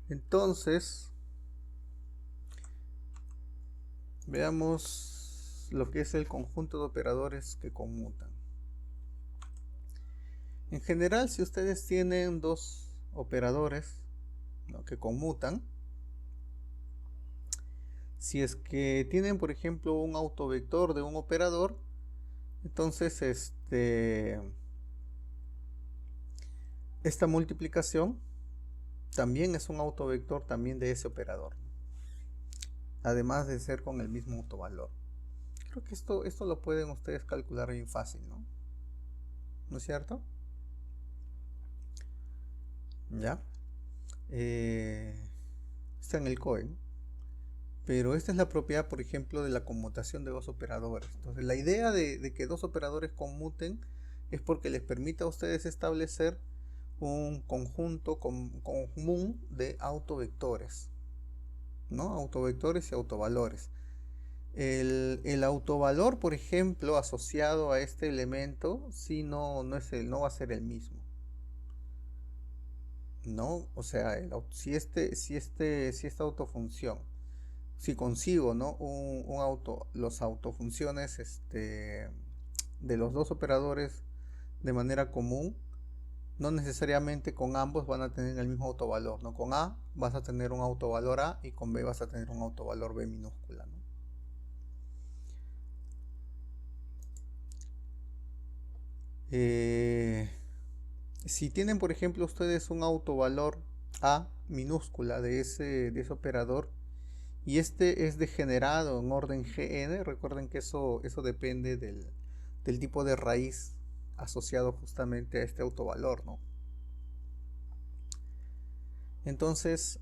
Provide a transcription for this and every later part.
Entonces, veamos lo que es el conjunto de operadores que conmutan. En general, si ustedes tienen dos operadores, ¿no?, que conmutan, si es que tienen, por ejemplo, un autovector de un operador, entonces esta multiplicación también es un autovector también de ese operador, además de ser con el mismo autovalor. Creo que esto lo pueden ustedes calcular bien fácil, ¿no? ¿No es cierto? Ya. Está en el COE. Pero esta es la propiedad, por ejemplo, de la conmutación de dos operadores. Entonces, la idea de que dos operadores conmuten es porque les permite a ustedes establecer un conjunto común de autovectores, ¿no? Autovectores y autovalores. El autovalor, por ejemplo, asociado a este elemento, si no va a ser el mismo, ¿no? O sea, si esta autofunción, si consigo, ¿no?, los autofunciones de los dos operadores de manera común, no necesariamente con ambos van a tener el mismo autovalor, ¿no? Con A vas a tener un autovalor A y con B vas a tener un autovalor B minúscula, ¿no? Si tienen, por ejemplo, ustedes un autovalor A minúscula de ese operador, y este es degenerado en orden Gn, recuerden que eso depende del tipo de raíz asociado justamente a este autovalor, ¿no? Entonces,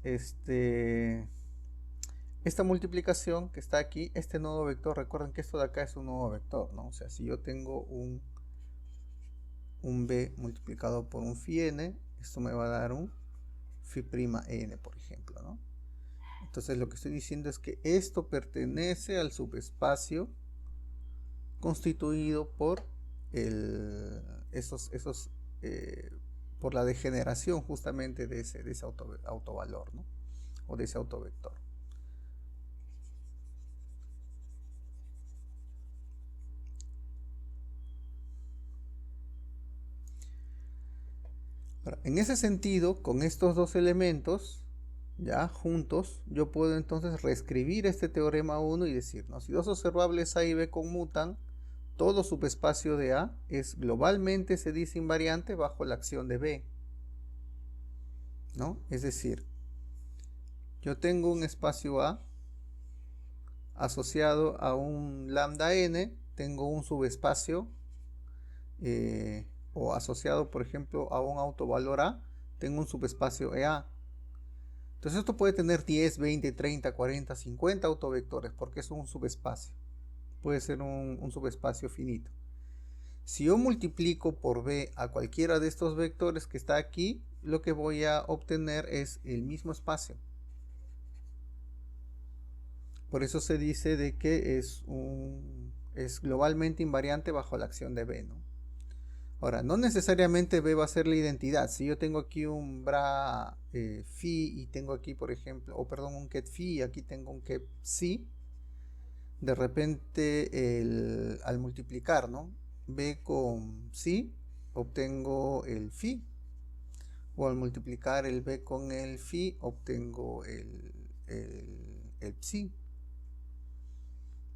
esta multiplicación que está aquí, este nodo vector, recuerden que esto de acá es un nodo vector, ¿no? O sea, si yo tengo un b multiplicado por un phi n, esto me va a dar un phi' n, por ejemplo, ¿no? Entonces lo que estoy diciendo es que esto pertenece al subespacio constituido por por la degeneración justamente de ese autovalor, ¿no? O de ese autovector. Ahora, en ese sentido, con estos dos elementos ya juntos, yo puedo entonces reescribir este teorema 1 y decir, ¿no?, si dos observables A y B conmutan, todo subespacio de A es globalmente, se dice, invariante bajo la acción de B, ¿no? Es decir, yo tengo un espacio A asociado a un lambda n, tengo un subespacio, o asociado, por ejemplo, a un autovalor A, tengo un subespacio EA. Entonces esto puede tener 10, 20, 30, 40, 50 autovectores, porque es un subespacio. Puede ser un subespacio finito. Si yo multiplico por B a cualquiera de estos vectores que está aquí, lo que voy a obtener es el mismo espacio. Por eso se dice de que es globalmente invariante bajo la acción de B, ¿no? Ahora, no necesariamente B va a ser la identidad. Si yo tengo aquí un bra phi y tengo aquí, por ejemplo, un ket phi y aquí tengo un ket psi, de repente al multiplicar, ¿no?, B con psi, obtengo el phi, o al multiplicar el B con el phi, obtengo el psi.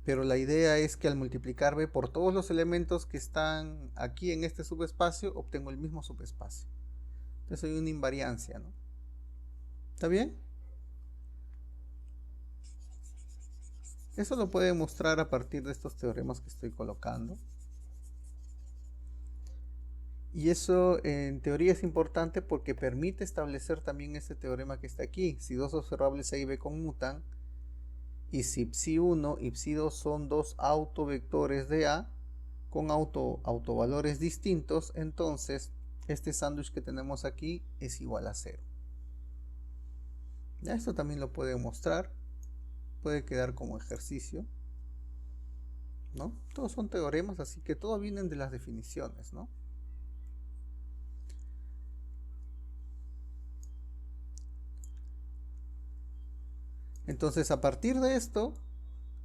Pero la idea es que al multiplicar B por todos los elementos que están aquí en este subespacio, obtengo el mismo subespacio. Entonces hay una invariancia, ¿no? ¿Está bien? Eso lo puede mostrar a partir de estos teoremas que estoy colocando. Y eso en teoría es importante porque permite establecer también este teorema que está aquí. Si dos observables A y B conmutan, y si psi1 y psi2 son dos autovectores de A con autovalores distintos, entonces este sándwich que tenemos aquí es igual a 0. Ya esto también lo puede mostrar, puede quedar como ejercicio, ¿no? Todos son teoremas, así que todos vienen de las definiciones, ¿no? Entonces, a partir de esto,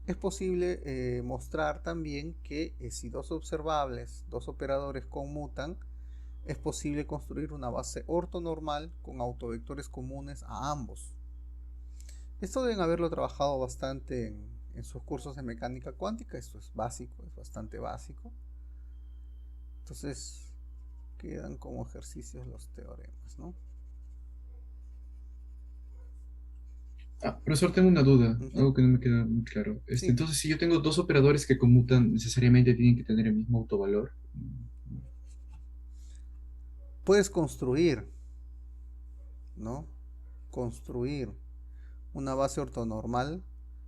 es posible mostrar también que si dos observables, dos operadores conmutan, es posible construir una base ortonormal con autovectores comunes a ambos. Esto deben haberlo trabajado bastante en sus cursos de mecánica cuántica. Esto es básico, es bastante básico. Entonces quedan como ejercicios los teoremas, ¿no? Profesor, tengo una duda, Ujú. algo que no me queda muy claro. Sí, Entonces, si yo tengo dos operadores que conmutan, ¿necesariamente tienen que tener el mismo autovalor? puedes construir, ¿no? Construir una base ortonormal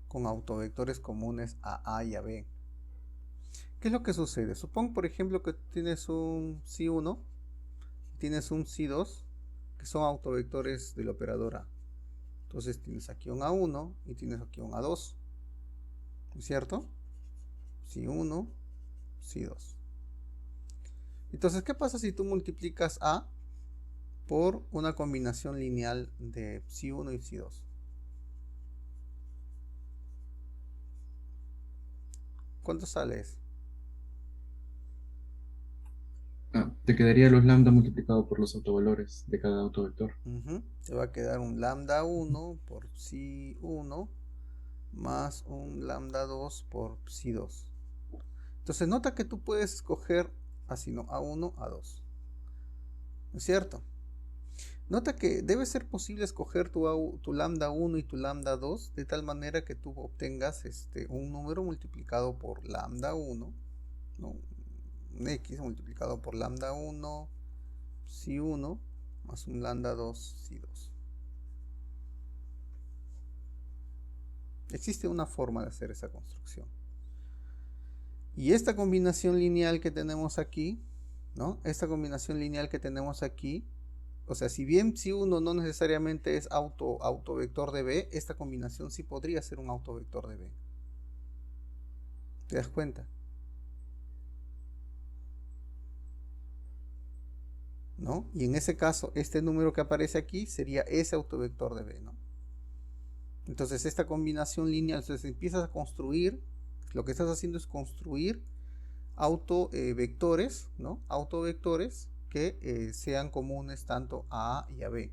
con autovectores comunes a y a B. ¿Qué es lo que sucede? Supón, por ejemplo, que tienes un psi1, tienes un psi2, que son autovectores del operador A. Entonces tienes aquí un A1 y tienes aquí un A2, ¿no es cierto? Psi1, psi2. Entonces, ¿qué pasa si tú multiplicas A por una combinación lineal de psi1 y psi2? ¿Cuánto sale eso? Te quedaría los lambda multiplicado por los autovalores de cada autovector. Te va a quedar un lambda 1 por psi 1 más un lambda 2 por psi 2. Entonces nota que tú puedes escoger así, ¿no? A1, A2. ¿No es cierto? Nota que debe ser posible escoger tu lambda 1 y tu lambda 2 de tal manera que tú obtengas un número multiplicado por lambda 1, ¿no? Un x multiplicado por lambda 1 psi 1 más un lambda 2 psi 2. Existe una forma de hacer esa construcción. Y esta combinación lineal que tenemos aquí, ¿no? Esta combinación lineal que tenemos aquí, o sea, si bien si uno no necesariamente es autovector de B, esta combinación sí podría ser un autovector de B. ¿Te das cuenta? ¿No? Y en ese caso, este número que aparece aquí sería ese autovector de B, ¿no? Entonces, esta combinación lineal, entonces empiezas a construir, lo que estás haciendo es construir autovectores, ¿no? Autovectores que sean comunes tanto a A y a B.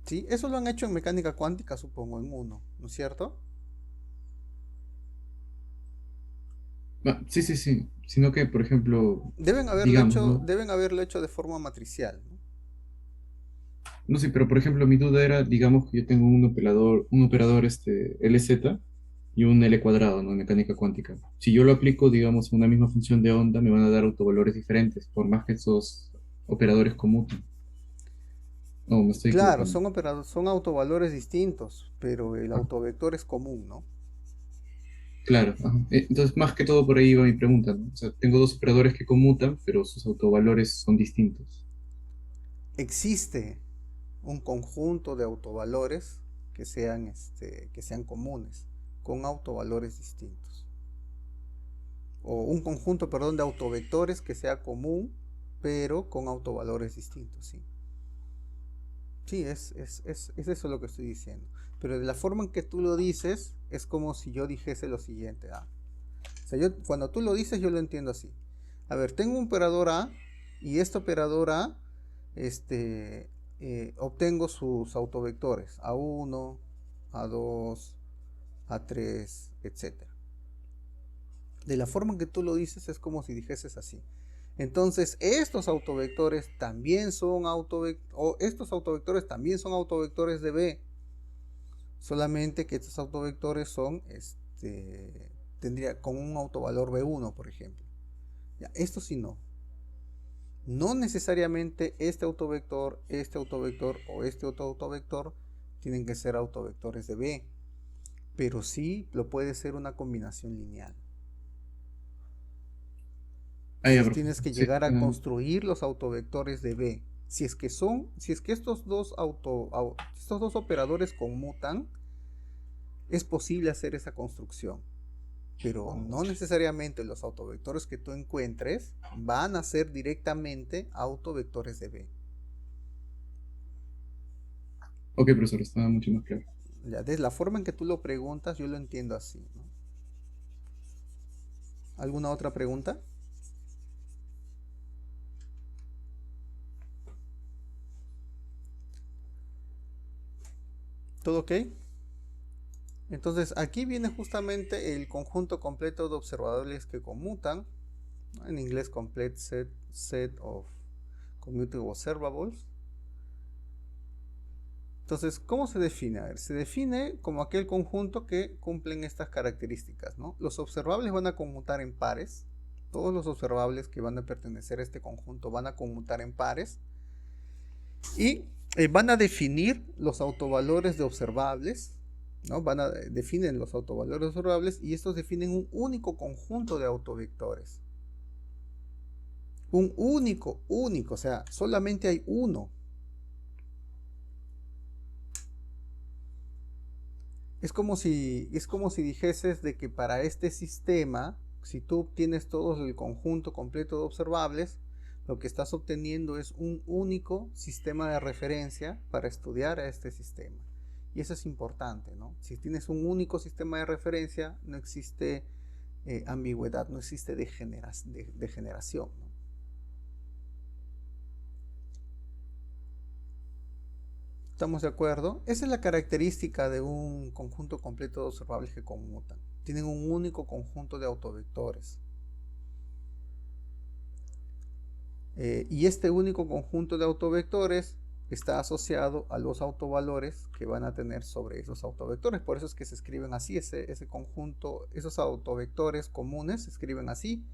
¿Sí? Eso lo han hecho en mecánica cuántica, supongo, en uno, ¿no es cierto? Sí, sí, sí. Sino que, por ejemplo, Deben haberlo digamos, hecho, ¿no? deben haberlo hecho de forma matricial, ¿no? No sé, pero por ejemplo, mi duda era, digamos que yo tengo un operador LZ y un L cuadrado, ¿no? En mecánica cuántica. Si yo lo aplico, digamos, a una misma función de onda, me van a dar autovalores diferentes, por más que esos operadores conmuten. No, me estoy Claro, equivocando. son autovalores distintos, pero el Ah, autovector es común, ¿no? claro. Ajá. Entonces, más que todo por ahí va mi pregunta, ¿no? O sea, tengo dos operadores que conmutan, pero sus autovalores son distintos. Existe un conjunto de autovalores que sean comunes, con autovalores distintos. O un conjunto, perdón, de autovectores que sea común, pero con autovalores distintos, sí. Sí, es eso lo que estoy diciendo. Pero de la forma en que tú lo dices, es como si yo dijese lo siguiente. O sea, cuando tú lo dices, yo lo entiendo así. A ver, tengo un operador A y este operador A, obtengo sus autovectores. A1, A2, A3, etcétera. De la forma en que tú lo dices, es como si dijeses así. Entonces, estos autovectores también son autovectores de B, solamente que estos autovectores son, tendría con un autovalor B1, por ejemplo. Ya, esto sí no. No necesariamente este autovector o este otro autovector tienen que ser autovectores de B, pero sí lo puede ser una combinación lineal. Ah, ya, Entonces tienes perfecto. que Sí. llegar a construir los autovectores de B. Si es que estos dos operadores conmutan, es posible hacer esa construcción. Pero no necesariamente los autovectores que tú encuentres van a ser directamente autovectores de B. Ok, profesor, está mucho más claro. Ya, de la forma en que tú lo preguntas, yo lo entiendo así, ¿no? ¿Alguna otra pregunta? ¿Todo ok? Entonces aquí viene justamente el conjunto completo de observables que conmutan, ¿no? En inglés complete set of commutative observables. Entonces, ¿cómo se define? A ver, se define como aquel conjunto que cumplen estas características, ¿no? Los observables van a conmutar en pares. Todos los observables que van a pertenecer a este conjunto van a conmutar en pares. Y van a definir los autovalores de observables, ¿no? Definen los autovalores observables y estos definen un único conjunto de autovectores. Un único, o sea, solamente hay uno. Es como si dijeses de que para este sistema, si tú obtienes todo el conjunto completo de observables, lo que estás obteniendo es un único sistema de referencia para estudiar a este sistema. Y eso es importante, ¿no? Si tienes un único sistema de referencia, no existe ambigüedad, no existe degeneración, ¿no? ¿Estamos de acuerdo? Esa es la característica de un conjunto completo de observables que conmutan. Tienen un único conjunto de autovectores. Y este único conjunto de autovectores está asociado a los autovalores que van a tener sobre esos autovectores. Por eso es que se escriben así, ese conjunto, esos autovectores comunes se escriben así.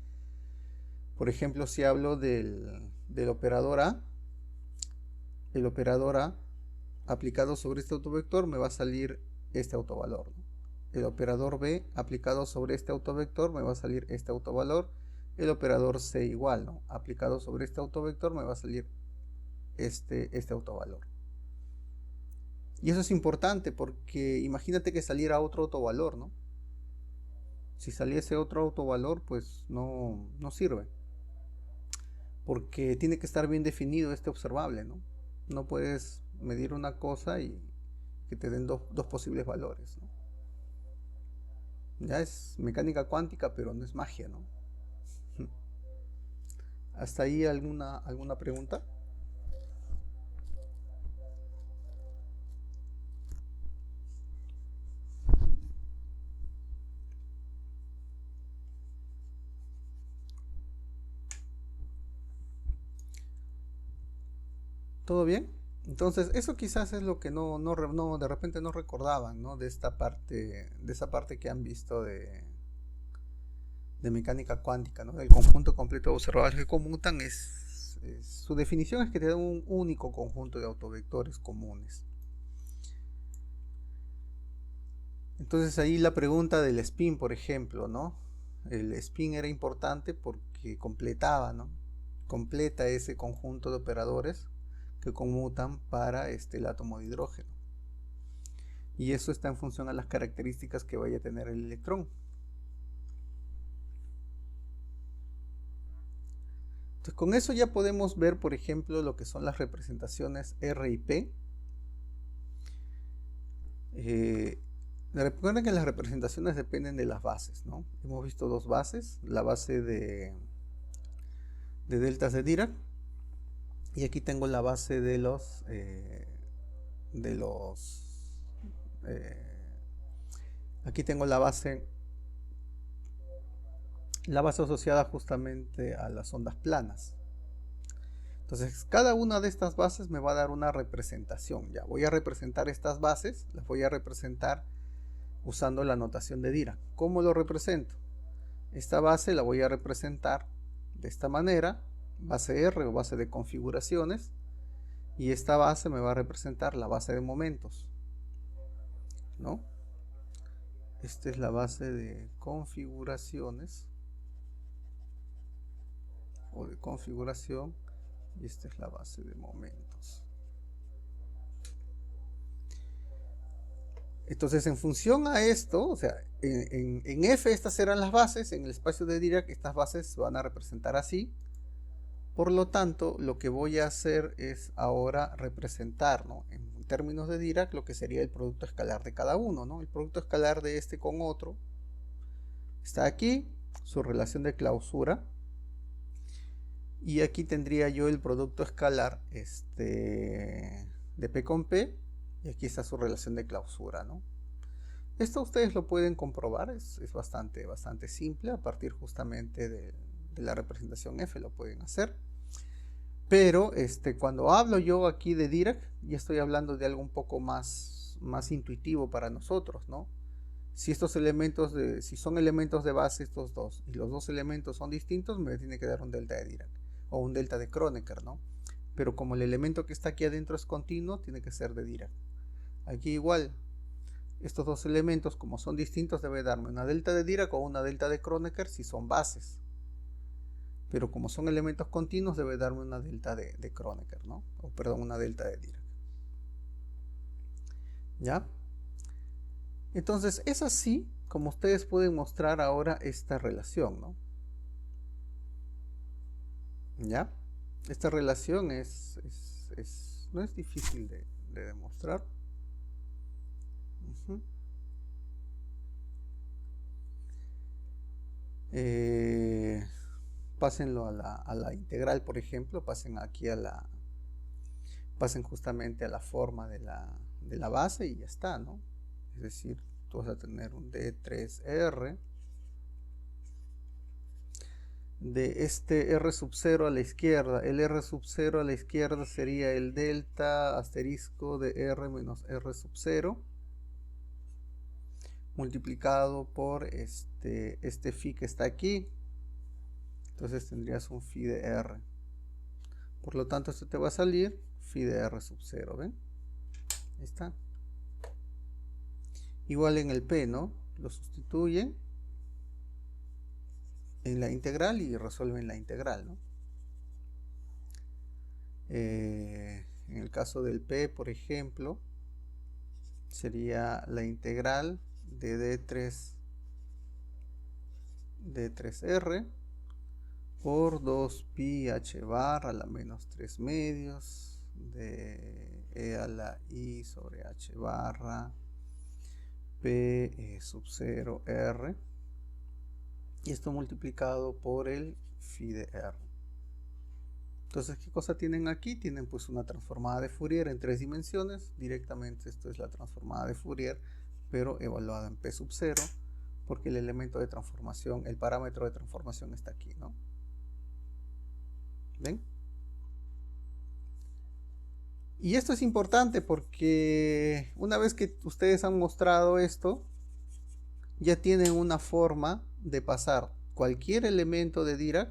Por ejemplo, si hablo del operador A, el operador A aplicado sobre este autovector me va a salir este autovalor, ¿no? El operador B aplicado sobre este autovector me va a salir este autovalor. El operador C igual, ¿no? Aplicado sobre este autovector me va a salir este autovalor. Y eso es importante porque imagínate que saliera otro autovalor, ¿no? Si saliese otro autovalor, pues no sirve. Porque tiene que estar bien definido este observable, ¿no? No puedes medir una cosa y que te den dos posibles valores, ¿no? Ya es mecánica cuántica, pero no es magia, ¿no? ¿Hasta ahí alguna pregunta? ¿Todo bien? Entonces, eso quizás es lo que de repente no recordaban, ¿no? De esa parte que han visto de mecánica cuántica, ¿no? El conjunto completo de observables que conmutan su definición es que te da un único conjunto de autovectores comunes. Entonces ahí la pregunta del spin, por ejemplo, ¿no? El spin era importante porque completaba, ¿no? Completa ese conjunto de operadores que conmutan para el átomo de hidrógeno. Y eso está en función a las características que vaya a tener el electrón. Entonces, con eso ya podemos ver, por ejemplo, lo que son las representaciones R y P. Recuerden que las representaciones dependen de las bases, ¿no? Hemos visto dos bases, la base de deltas de Dirac, y aquí tengo la base de aquí tengo la base asociada justamente a las ondas planas. Entonces, cada una de estas bases me va a dar una representación. Ya voy a representar estas bases, las voy a representar usando la notación de Dirac. ¿Cómo lo represento? Esta base la voy a representar de esta manera, base R o base de configuraciones, y esta base me va a representar la base de momentos, ¿no? Esta es la base de configuraciones o de configuración, y esta es la base de momentos. Entonces, en función a esto, o sea, en F estas serán las bases, en el espacio de Dirac estas bases se van a representar así. Por lo tanto, lo que voy a hacer es ahora representar, ¿no? términos de Dirac lo que sería el producto escalar de cada uno, ¿no? El producto escalar de este con otro está aquí, su relación de clausura, y aquí tendría yo el producto escalar de P con P, y aquí está su relación de clausura, ¿no? Esto ustedes lo pueden comprobar, es bastante simple, a partir justamente de la representación F lo pueden hacer. Pero cuando hablo yo aquí de Dirac, ya estoy hablando de algo un poco más intuitivo para nosotros, ¿no? Si estos elementos si son elementos de base estos dos, y los dos elementos son distintos, me tiene que dar un delta de Dirac, o un delta de Kronecker, ¿no? Pero como el elemento que está aquí adentro es continuo, tiene que ser de Dirac. Aquí igual, estos dos elementos, como son distintos, debe darme una delta de Dirac o una delta de Kronecker si son bases. Pero como son elementos continuos, debe darme una delta de Kronecker, ¿no? O perdón, una delta de Dirac. ¿Ya? Entonces, es así como ustedes pueden mostrar ahora esta relación, ¿no? ¿Ya? Esta relación no es difícil de demostrar. Pásenlo a la integral, por ejemplo, pasen aquí pasen justamente a la forma de la base y ya está, ¿no? Es decir, tú vas a tener un D3R de este R sub 0 a la izquierda. El R sub 0 a la izquierda sería el delta asterisco de R menos R sub 0 multiplicado por este phi que está aquí. Entonces tendrías un phi de R. Por lo tanto, esto te va a salir phi de R sub 0, ¿ven? Ahí está. Igual en el P, ¿no? Lo sustituyen en la integral y resuelven la integral, ¿no? En el caso del P, por ejemplo, sería la integral de D3R por 2pi h bar a la menos 3 medios de e a la i sobre h barra p sub 0 r, y esto multiplicado por el phi de r. Entonces, ¿qué cosa tienen aquí? Tienen pues una transformada de Fourier en 3 dimensiones. Directamente esto es la transformada de Fourier, pero evaluada en p sub 0, porque el elemento de transformación, el parámetro de transformación está aquí, ¿no? ¿Ven? Y esto es importante porque una vez que ustedes han mostrado esto, ya tienen una forma de pasar cualquier elemento de Dirac,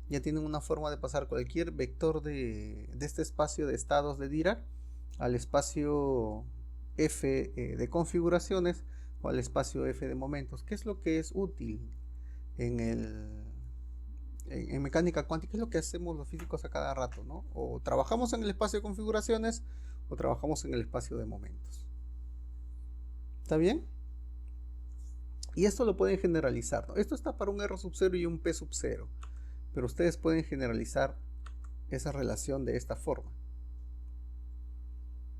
ya tienen una forma de pasar cualquier vector de este espacio de estados de Dirac al espacio F de configuraciones o al espacio F de momentos, que es lo que es útil en mecánica cuántica. Es lo que hacemos los físicos a cada rato, ¿no? O trabajamos en el espacio de configuraciones o trabajamos en el espacio de momentos. ¿Está bien? Y esto lo pueden generalizar, ¿no? Esto está para un R sub 0 y un P sub 0, pero ustedes pueden generalizar esa relación de esta forma.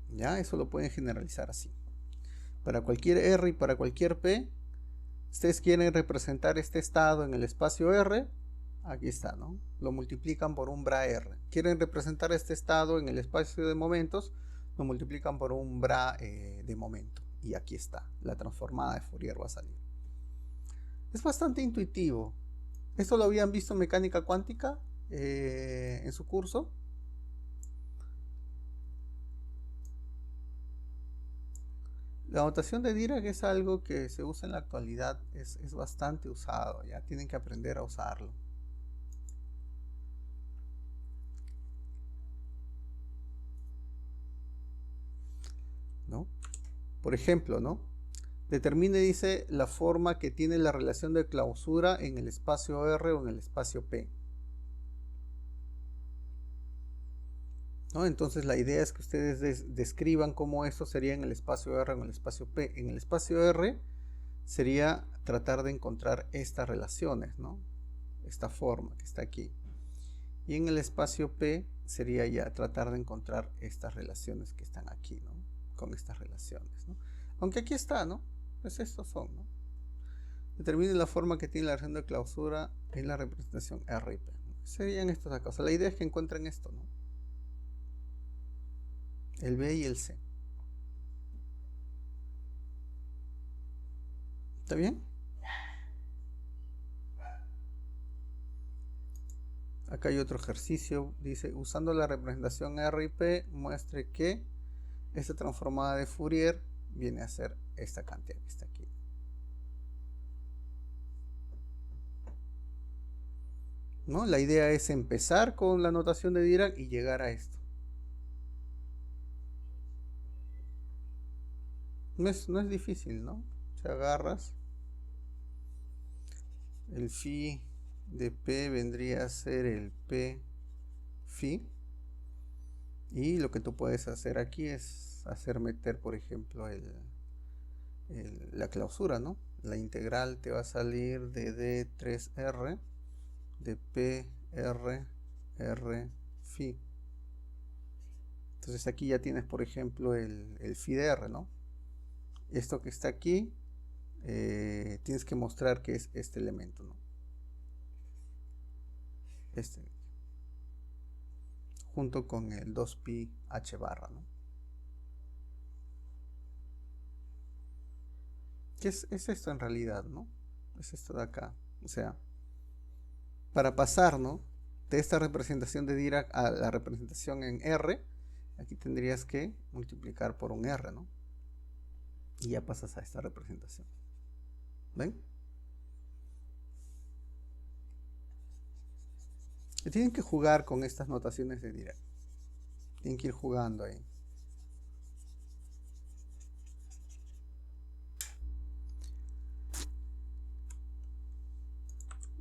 Ya, eso lo pueden generalizar así. Para cualquier R y para cualquier P, ustedes quieren representar este estado en el espacio R, aquí está, ¿no? Lo multiplican por un bra R. Quieren representar este estado en el espacio de momentos, lo multiplican por un bra de momento. Y aquí está, la transformada de Fourier va a salir. Es bastante intuitivo. Esto lo habían visto en mecánica cuántica en su curso. La notación de Dirac es algo que se usa en la actualidad, es bastante usado, ya tienen que aprender a usarlo. ¿No? Por ejemplo, ¿no? Determine, dice, la forma que tiene la relación de clausura en el espacio R o en el espacio P. ¿No? Entonces la idea es que ustedes describan cómo esto sería en el espacio R o en el espacio P. En el espacio R sería tratar de encontrar estas relaciones, ¿no? Esta forma que está aquí. Y en el espacio P sería ya tratar de encontrar estas relaciones que están aquí, ¿no? Con estas relaciones, ¿no? Aunque aquí está, ¿no? Pues estos son, ¿no? Determine la forma que tiene la relación de clausura en la representación R y P. Serían estos acá. O sea, la idea es que encuentren esto, ¿no? El B y el C. ¿Está bien? Acá hay otro ejercicio. Dice, usando la representación R y P, muestre que esta transformada de Fourier viene a ser esta cantidad que está aquí. ¿No? La idea es empezar con la notación de Dirac y llegar a esto. No es difícil, ¿no? Te agarras. El phi de P vendría a ser el P phi. Y lo que tú puedes hacer aquí es hacer meter, por ejemplo, la clausura, ¿no? La integral te va a salir de D3R de P R R phi. Entonces aquí ya tienes, por ejemplo, el phi de R, ¿no? Esto que está aquí, tienes que mostrar que es este elemento, ¿no? Este, junto con el 2pi h barra, ¿no? ¿Qué es esto en realidad, no? Es esto de acá. O sea, para pasar, ¿no?, de esta representación de Dirac a la representación en R, aquí tendrías que multiplicar por un R, ¿no? Y ya pasas a esta representación. ¿Ven? Y tienen que jugar con estas notaciones de Dirac. Tienen que ir jugando ahí.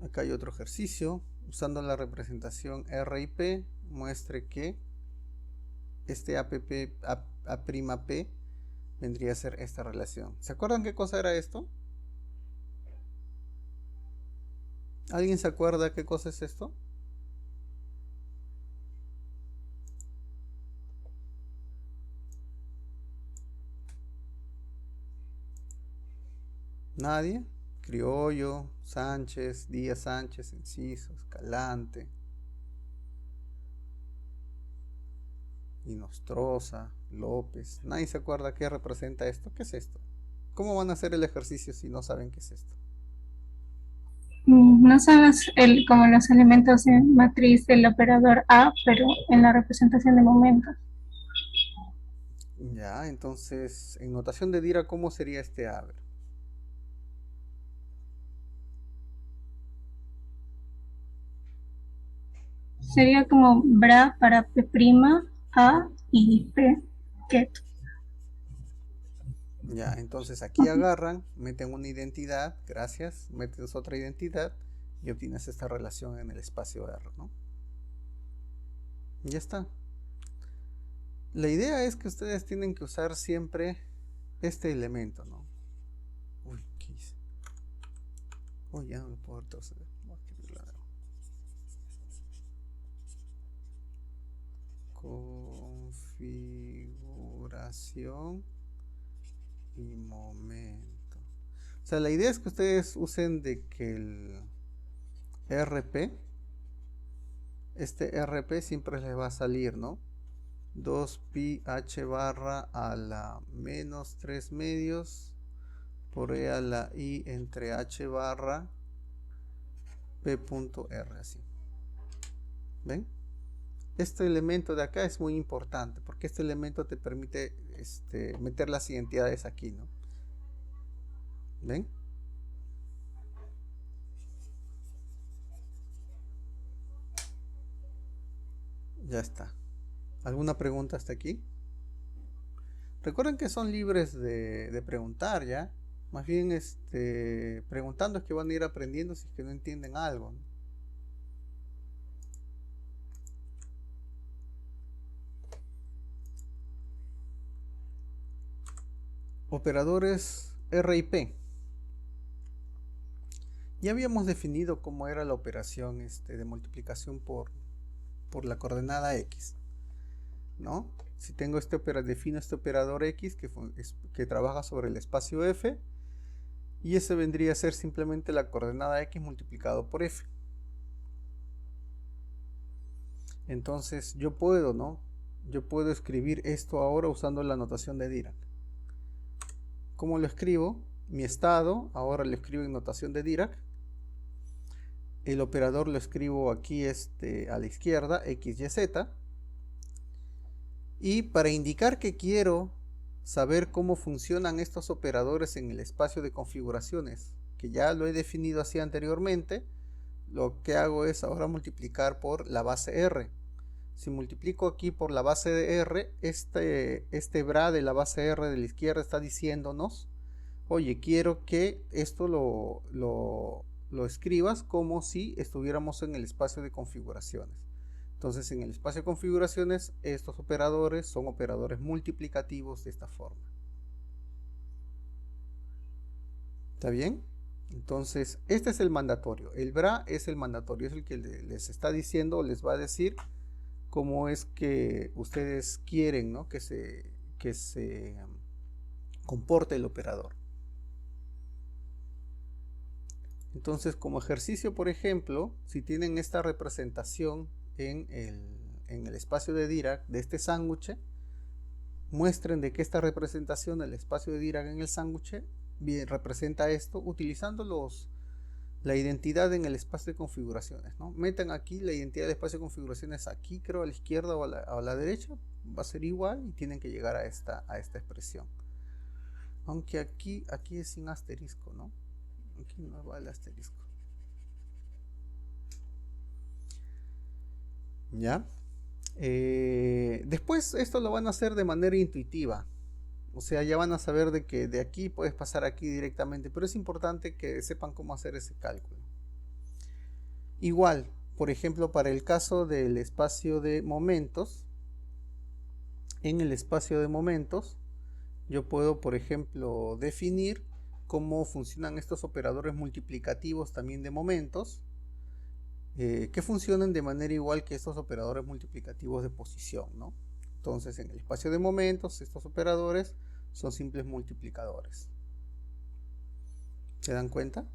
Acá hay otro ejercicio. Usando la representación R y P, muestre que este APP, A'P vendría a ser esta relación. ¿Se acuerdan qué cosa era esto? ¿Alguien se acuerda qué cosa es esto? ¿Nadie? Criollo, Sánchez, Díaz Sánchez, Enciso, Escalante, Inostroza, López. ¿Nadie se acuerda qué representa esto? ¿Qué es esto? ¿Cómo van a hacer el ejercicio si no saben qué es esto? No son como los elementos de matriz del operador A, pero en la representación de momentos. Ya, entonces, en notación de Dirac, ¿cómo sería este A? A ver. Sería como BRA para P', A y P, ket. Ya, entonces aquí agarran, meten una identidad, gracias, meten otra identidad y obtienes esta relación en el espacio R, ¿no? Ya está. La idea es que ustedes tienen que usar siempre este elemento, ¿no? Uy, ¿qué hice? Uy, ya no lo puedo retroceder. Voy a escribirlo de nuevo. Configuración y momento. O sea, la idea es que ustedes usen de que el RP, este RP siempre les va a salir, ¿no? 2pi h barra a la menos 3 medios por e a la i entre h barra p.r, así. ¿Ven? Este elemento de acá es muy importante porque este elemento te permite meter las identidades aquí, ¿no? ¿Ven? Ya está. ¿Alguna pregunta hasta aquí? Recuerden que son libres de preguntar, ¿ya? Más bien preguntando es que van a ir aprendiendo si es que no entienden algo, ¿no? Operadores R y P. Ya habíamos definido cómo era la operación de multiplicación por por la coordenada X, ¿no? Si tengo defino este operador X que trabaja sobre el espacio F, y ese vendría a ser simplemente la coordenada X multiplicado por F. Entonces yo puedo, ¿no? Yo puedo escribir esto ahora usando la notación de Dirac. ¿Cómo lo escribo? Mi estado, ahora lo escribo en notación de Dirac. El operador lo escribo aquí a la izquierda, X, Y, Z. Y para indicar que quiero saber cómo funcionan estos operadores en el espacio de configuraciones, que ya lo he definido así anteriormente, lo que hago es ahora multiplicar por la base R. Si multiplico aquí por la base de R, este bra de la base R de la izquierda está diciéndonos, oye, quiero que esto lo escribas como si estuviéramos en el espacio de configuraciones. Entonces, en el espacio de configuraciones, estos operadores son operadores multiplicativos de esta forma. ¿Está bien? Entonces, este es el mandatorio. El bra es el mandatorio, es el que les está diciendo o les va a decir cómo es que ustedes quieren, ¿no? que se comporte el operador. Entonces, como ejercicio, por ejemplo, si tienen esta representación en el espacio de Dirac de este sándwich, muestren de que esta representación del espacio de Dirac en el sándwich representa esto utilizando la identidad en el espacio de configuraciones, ¿no? Metan aquí la identidad del espacio de configuraciones aquí, creo, a la izquierda o a la derecha, va a ser igual y tienen que llegar a esta expresión. Aunque aquí es sin asterisco, ¿no? Aquí no va el asterisco. ¿Ya? Después esto lo van a hacer de manera intuitiva. O sea, ya van a saber de que de aquí puedes pasar aquí directamente, pero es importante que sepan cómo hacer ese cálculo. Igual, por ejemplo, para el caso del espacio de momentos, en el espacio de momentos, yo puedo, por ejemplo, definir cómo funcionan estos operadores multiplicativos también de momentos, que funcionan de manera igual que estos operadores multiplicativos de posición, ¿no? Entonces, en el espacio de momentos, estos operadores son simples multiplicadores. ¿Se dan cuenta?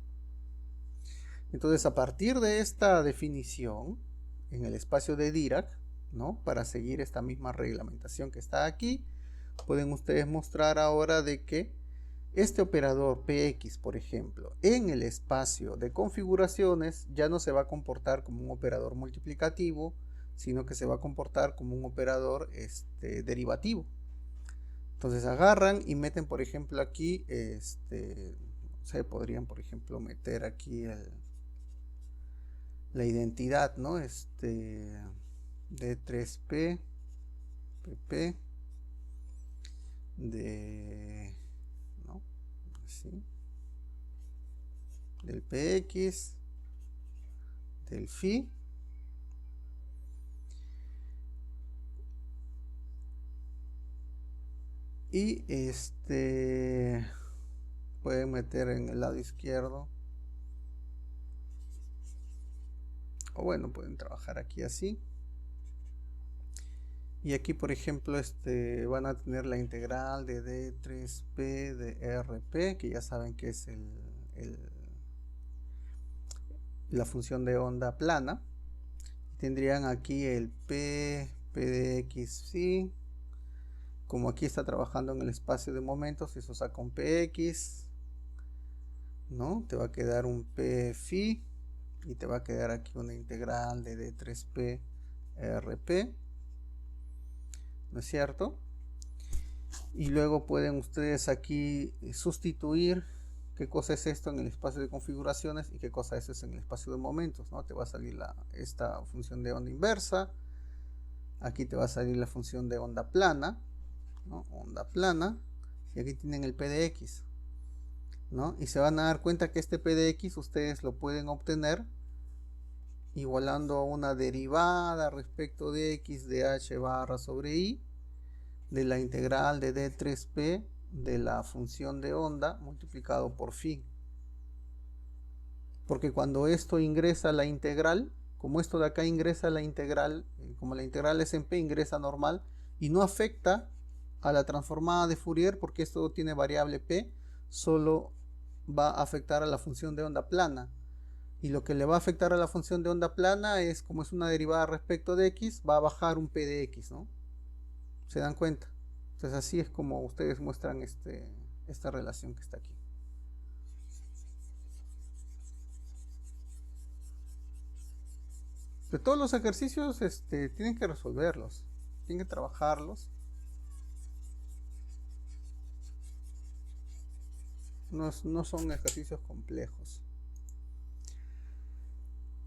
Entonces, a partir de esta definición, en el espacio de Dirac, ¿no? Para seguir esta misma reglamentación que está aquí, pueden ustedes mostrar ahora de que este operador px, por ejemplo, en el espacio de configuraciones ya no se va a comportar como un operador multiplicativo, sino que se va a comportar como un operador derivativo. Entonces agarran y meten, por ejemplo, aquí, podrían, por ejemplo, meter aquí la identidad, ¿no? D3P, PP, ¿no? Así, del PX, del phi, y pueden meter en el lado izquierdo, o bueno, pueden trabajar aquí así, y aquí, por ejemplo, van a tener la integral de D3P de RP, que ya saben que es la función de onda plana. Tendrían aquí el P de x phi. Como aquí está trabajando en el espacio de momentos, eso saca un px, ¿no? Te va a quedar un p phi y te va a quedar aquí una integral de d3p rp, ¿no es cierto? Y luego pueden ustedes aquí sustituir qué cosa es esto en el espacio de configuraciones y qué cosa es eso en el espacio de momentos, ¿no? Te va a salir esta función de onda inversa, aquí te va a salir la función de onda plana, ¿no? Onda plana, y aquí tienen el p de x, ¿no? Y se van a dar cuenta que este p de x ustedes lo pueden obtener igualando a una derivada respecto de x de h barra sobre i de la integral de d3p de la función de onda multiplicado por phi, porque cuando esto ingresa a la integral como esto de acá ingresa la integral, como la integral es en P, ingresa normal y no afecta a la transformada de Fourier porque esto tiene variable P, solo va a afectar a la función de onda plana. Y lo que le va a afectar a la función de onda plana es, como es una derivada respecto de x, va a bajar un P de x, ¿no? ¿Se dan cuenta? Entonces así es como ustedes muestran esta relación que está aquí. De todos los ejercicios tienen que resolverlos, tienen que trabajarlos. No son ejercicios complejos.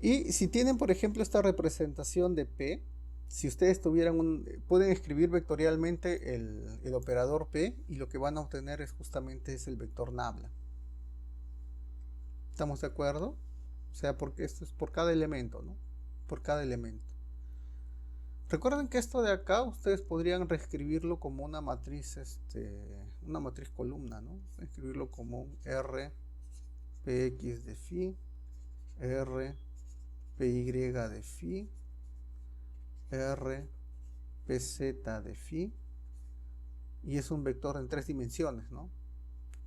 Y si tienen, por ejemplo, esta representación de P, si ustedes pueden escribir vectorialmente el operador P y lo que van a obtener es justamente el vector nabla. ¿Estamos de acuerdo? O sea, porque esto es por cada elemento, ¿no? Por cada elemento. Recuerden que esto de acá ustedes podrían reescribirlo como una matriz columna, ¿no? Escribirlo como un R Px de phi, R Py de phi, R Pz de phi, y es un vector en 3 dimensiones, ¿no?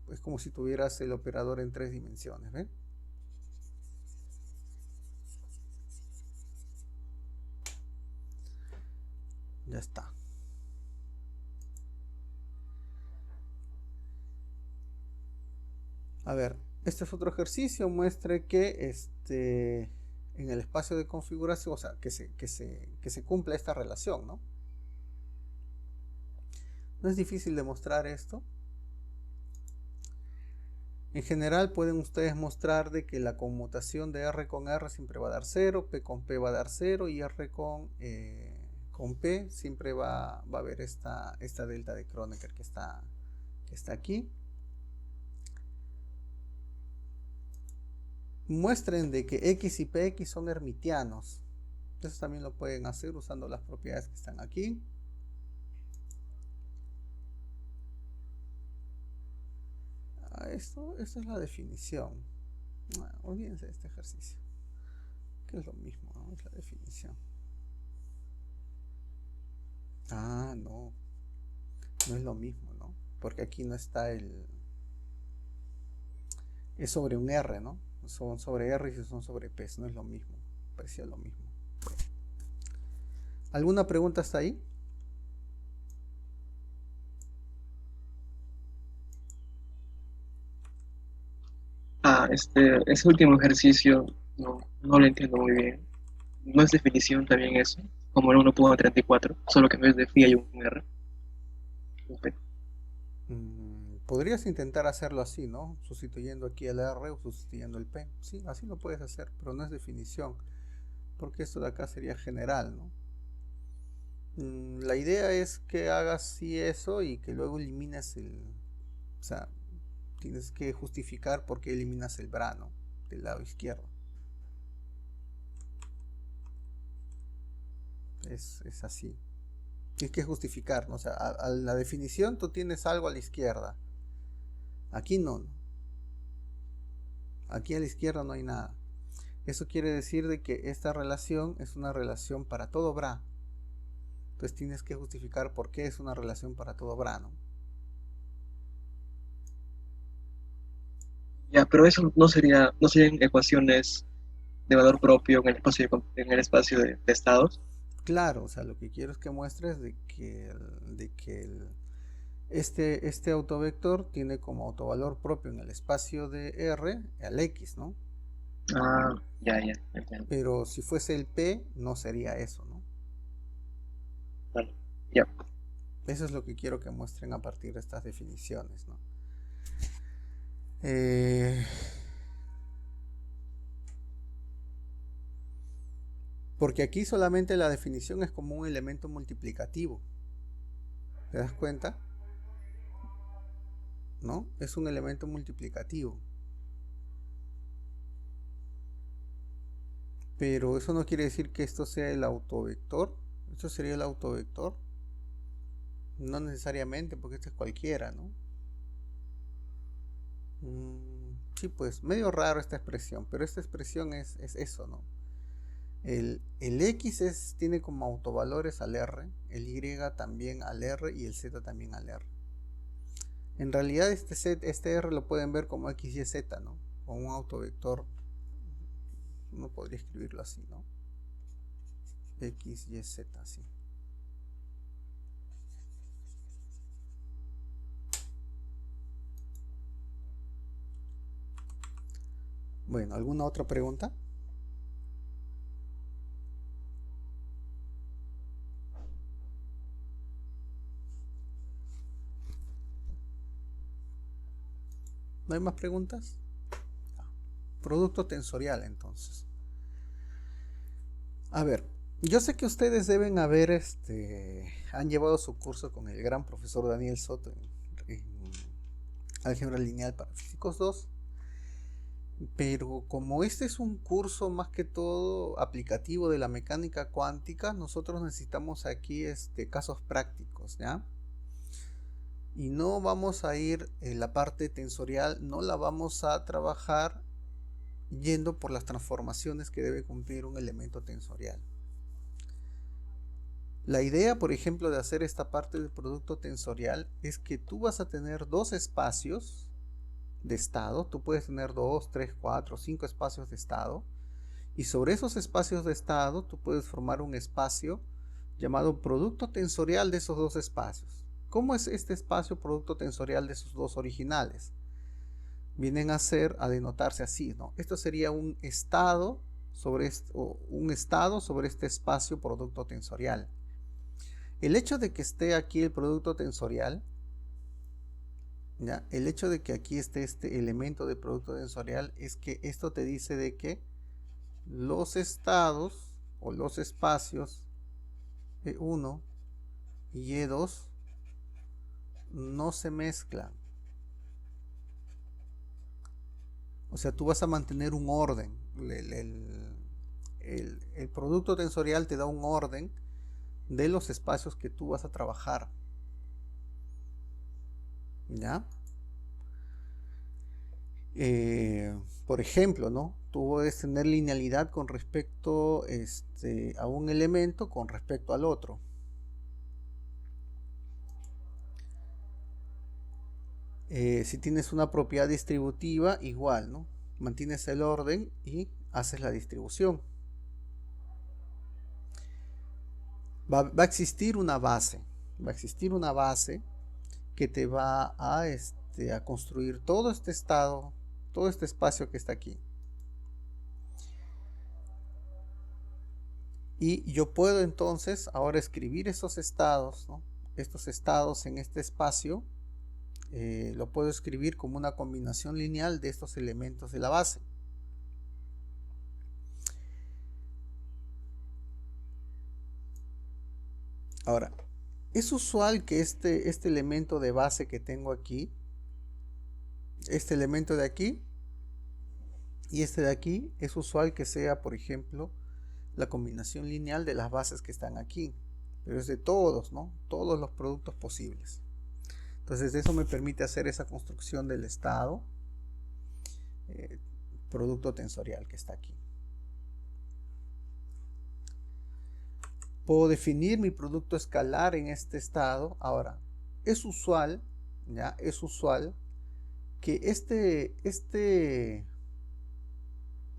Es como si tuvieras el operador en 3 dimensiones, ¿ven? Ya está. A ver, este es otro ejercicio. Muestre que en el espacio de configuración, o sea, que se cumpla esta relación, ¿no? No es difícil demostrar esto. En general pueden ustedes mostrar de que la conmutación de R con R siempre va a dar 0, P con P va a dar 0 y R con P siempre va a haber esta delta de Kronecker que está aquí. Muestren de que X y PX son hermitianos. Eso también lo pueden hacer usando las propiedades que están aquí. Esto es la definición. Olvídense de este ejercicio, que es lo mismo, ¿no? Es la definición. No es lo mismo, ¿no? Porque aquí no está es sobre un R, ¿no? Son sobre R y son sobre P, no es lo mismo. Parecía lo mismo. ¿Alguna pregunta hasta ahí? Ese último ejercicio no lo entiendo muy bien. No es definición también eso, como el 1.34, solo que en vez de phi hay un R. Un P. Podrías intentar hacerlo así, ¿no? Sustituyendo aquí el R o sustituyendo el P. Sí, así lo puedes hacer, pero no es definición, porque esto de acá sería general, ¿no? La idea es que hagas sí eso y que luego elimines o sea, tienes que justificar por qué eliminas el bra, ¿no? Del lado izquierdo. Es así. Tienes que justificar, ¿no? O sea, a la definición tú tienes algo a la izquierda. Aquí no. Aquí a la izquierda no hay nada. Eso quiere decir de que esta relación es una relación para todo bra. Entonces tienes que justificar por qué es una relación para todo bra, ¿no? Ya, pero eso no serían ecuaciones de valor propio en el espacio de estados. Claro, o sea, lo que quiero es que muestres de que este autovector tiene como autovalor propio en el espacio de R al X, ¿no? Ya. Pero si fuese el P, no sería eso, ¿no? Vale, ya. Eso es lo que quiero que muestren a partir de estas definiciones, ¿no? Porque aquí solamente la definición es como un elemento multiplicativo. ¿Te das cuenta? ¿No? Es un elemento multiplicativo. Pero eso no quiere decir que esto sea el autovector. Esto sería el autovector. No necesariamente, porque esto es cualquiera, ¿no? Sí, pues medio raro esta expresión, pero esta expresión es eso, ¿no? El X tiene como autovalores al R, el Y también al R y el Z también al R. En realidad este R lo pueden ver como X, Y, Z, ¿no? Con un autovector, uno podría escribirlo así, ¿no? X, Y, Z, así. Bueno, ¿alguna otra pregunta? ¿No hay más preguntas? Producto tensorial, entonces. A ver, yo sé que ustedes deben haber, han llevado su curso con el gran profesor Daniel Soto en álgebra lineal para físicos 2, pero como este es un curso más que todo aplicativo de la mecánica cuántica, nosotros necesitamos aquí casos prácticos, ¿ya? Y no vamos a ir en la parte tensorial, no la vamos a trabajar yendo por las transformaciones que debe cumplir un elemento tensorial. La idea, por ejemplo, de hacer esta parte del producto tensorial es que tú vas a tener dos espacios de estado. Tú puedes tener 2, 3, 4, 5 espacios de estado. Y sobre esos espacios de estado tú puedes formar un espacio llamado producto tensorial de esos dos espacios. ¿Cómo es este espacio producto tensorial de esos dos originales? Vienen a denotarse así, ¿no? Esto sería un estado sobre este espacio producto tensorial. El hecho de que esté aquí el producto tensorial, ¿ya? El hecho de que aquí esté este elemento de producto tensorial es que esto te dice de que los estados o los espacios E1 y E2 no se mezclan. O sea, tú vas a mantener un orden. El producto tensorial te da un orden de los espacios que tú vas a trabajar. ¿Ya? Por ejemplo, ¿no? Tú puedes tener linealidad con respecto a un elemento con respecto al otro. Si tienes una propiedad distributiva, igual, ¿no? Mantienes el orden y haces la distribución. Va a existir una base. Va a existir una base que te va a construir todo este estado, todo este espacio que está aquí. Y yo puedo entonces ahora escribir esos estados, ¿no? Estos estados en este espacio. Lo puedo escribir como una combinación lineal de estos elementos de la base. Ahora, es usual que este elemento de base que tengo aquí, este elemento de aquí y este de aquí, es usual que sea, por ejemplo, la combinación lineal de las bases que están aquí. Pero es de todos, ¿no? Todos los productos posibles. Entonces eso me permite hacer esa construcción del estado producto tensorial que está aquí. Puedo definir mi producto escalar en este estado. Ahora, es usual, ¿ya? Es usual que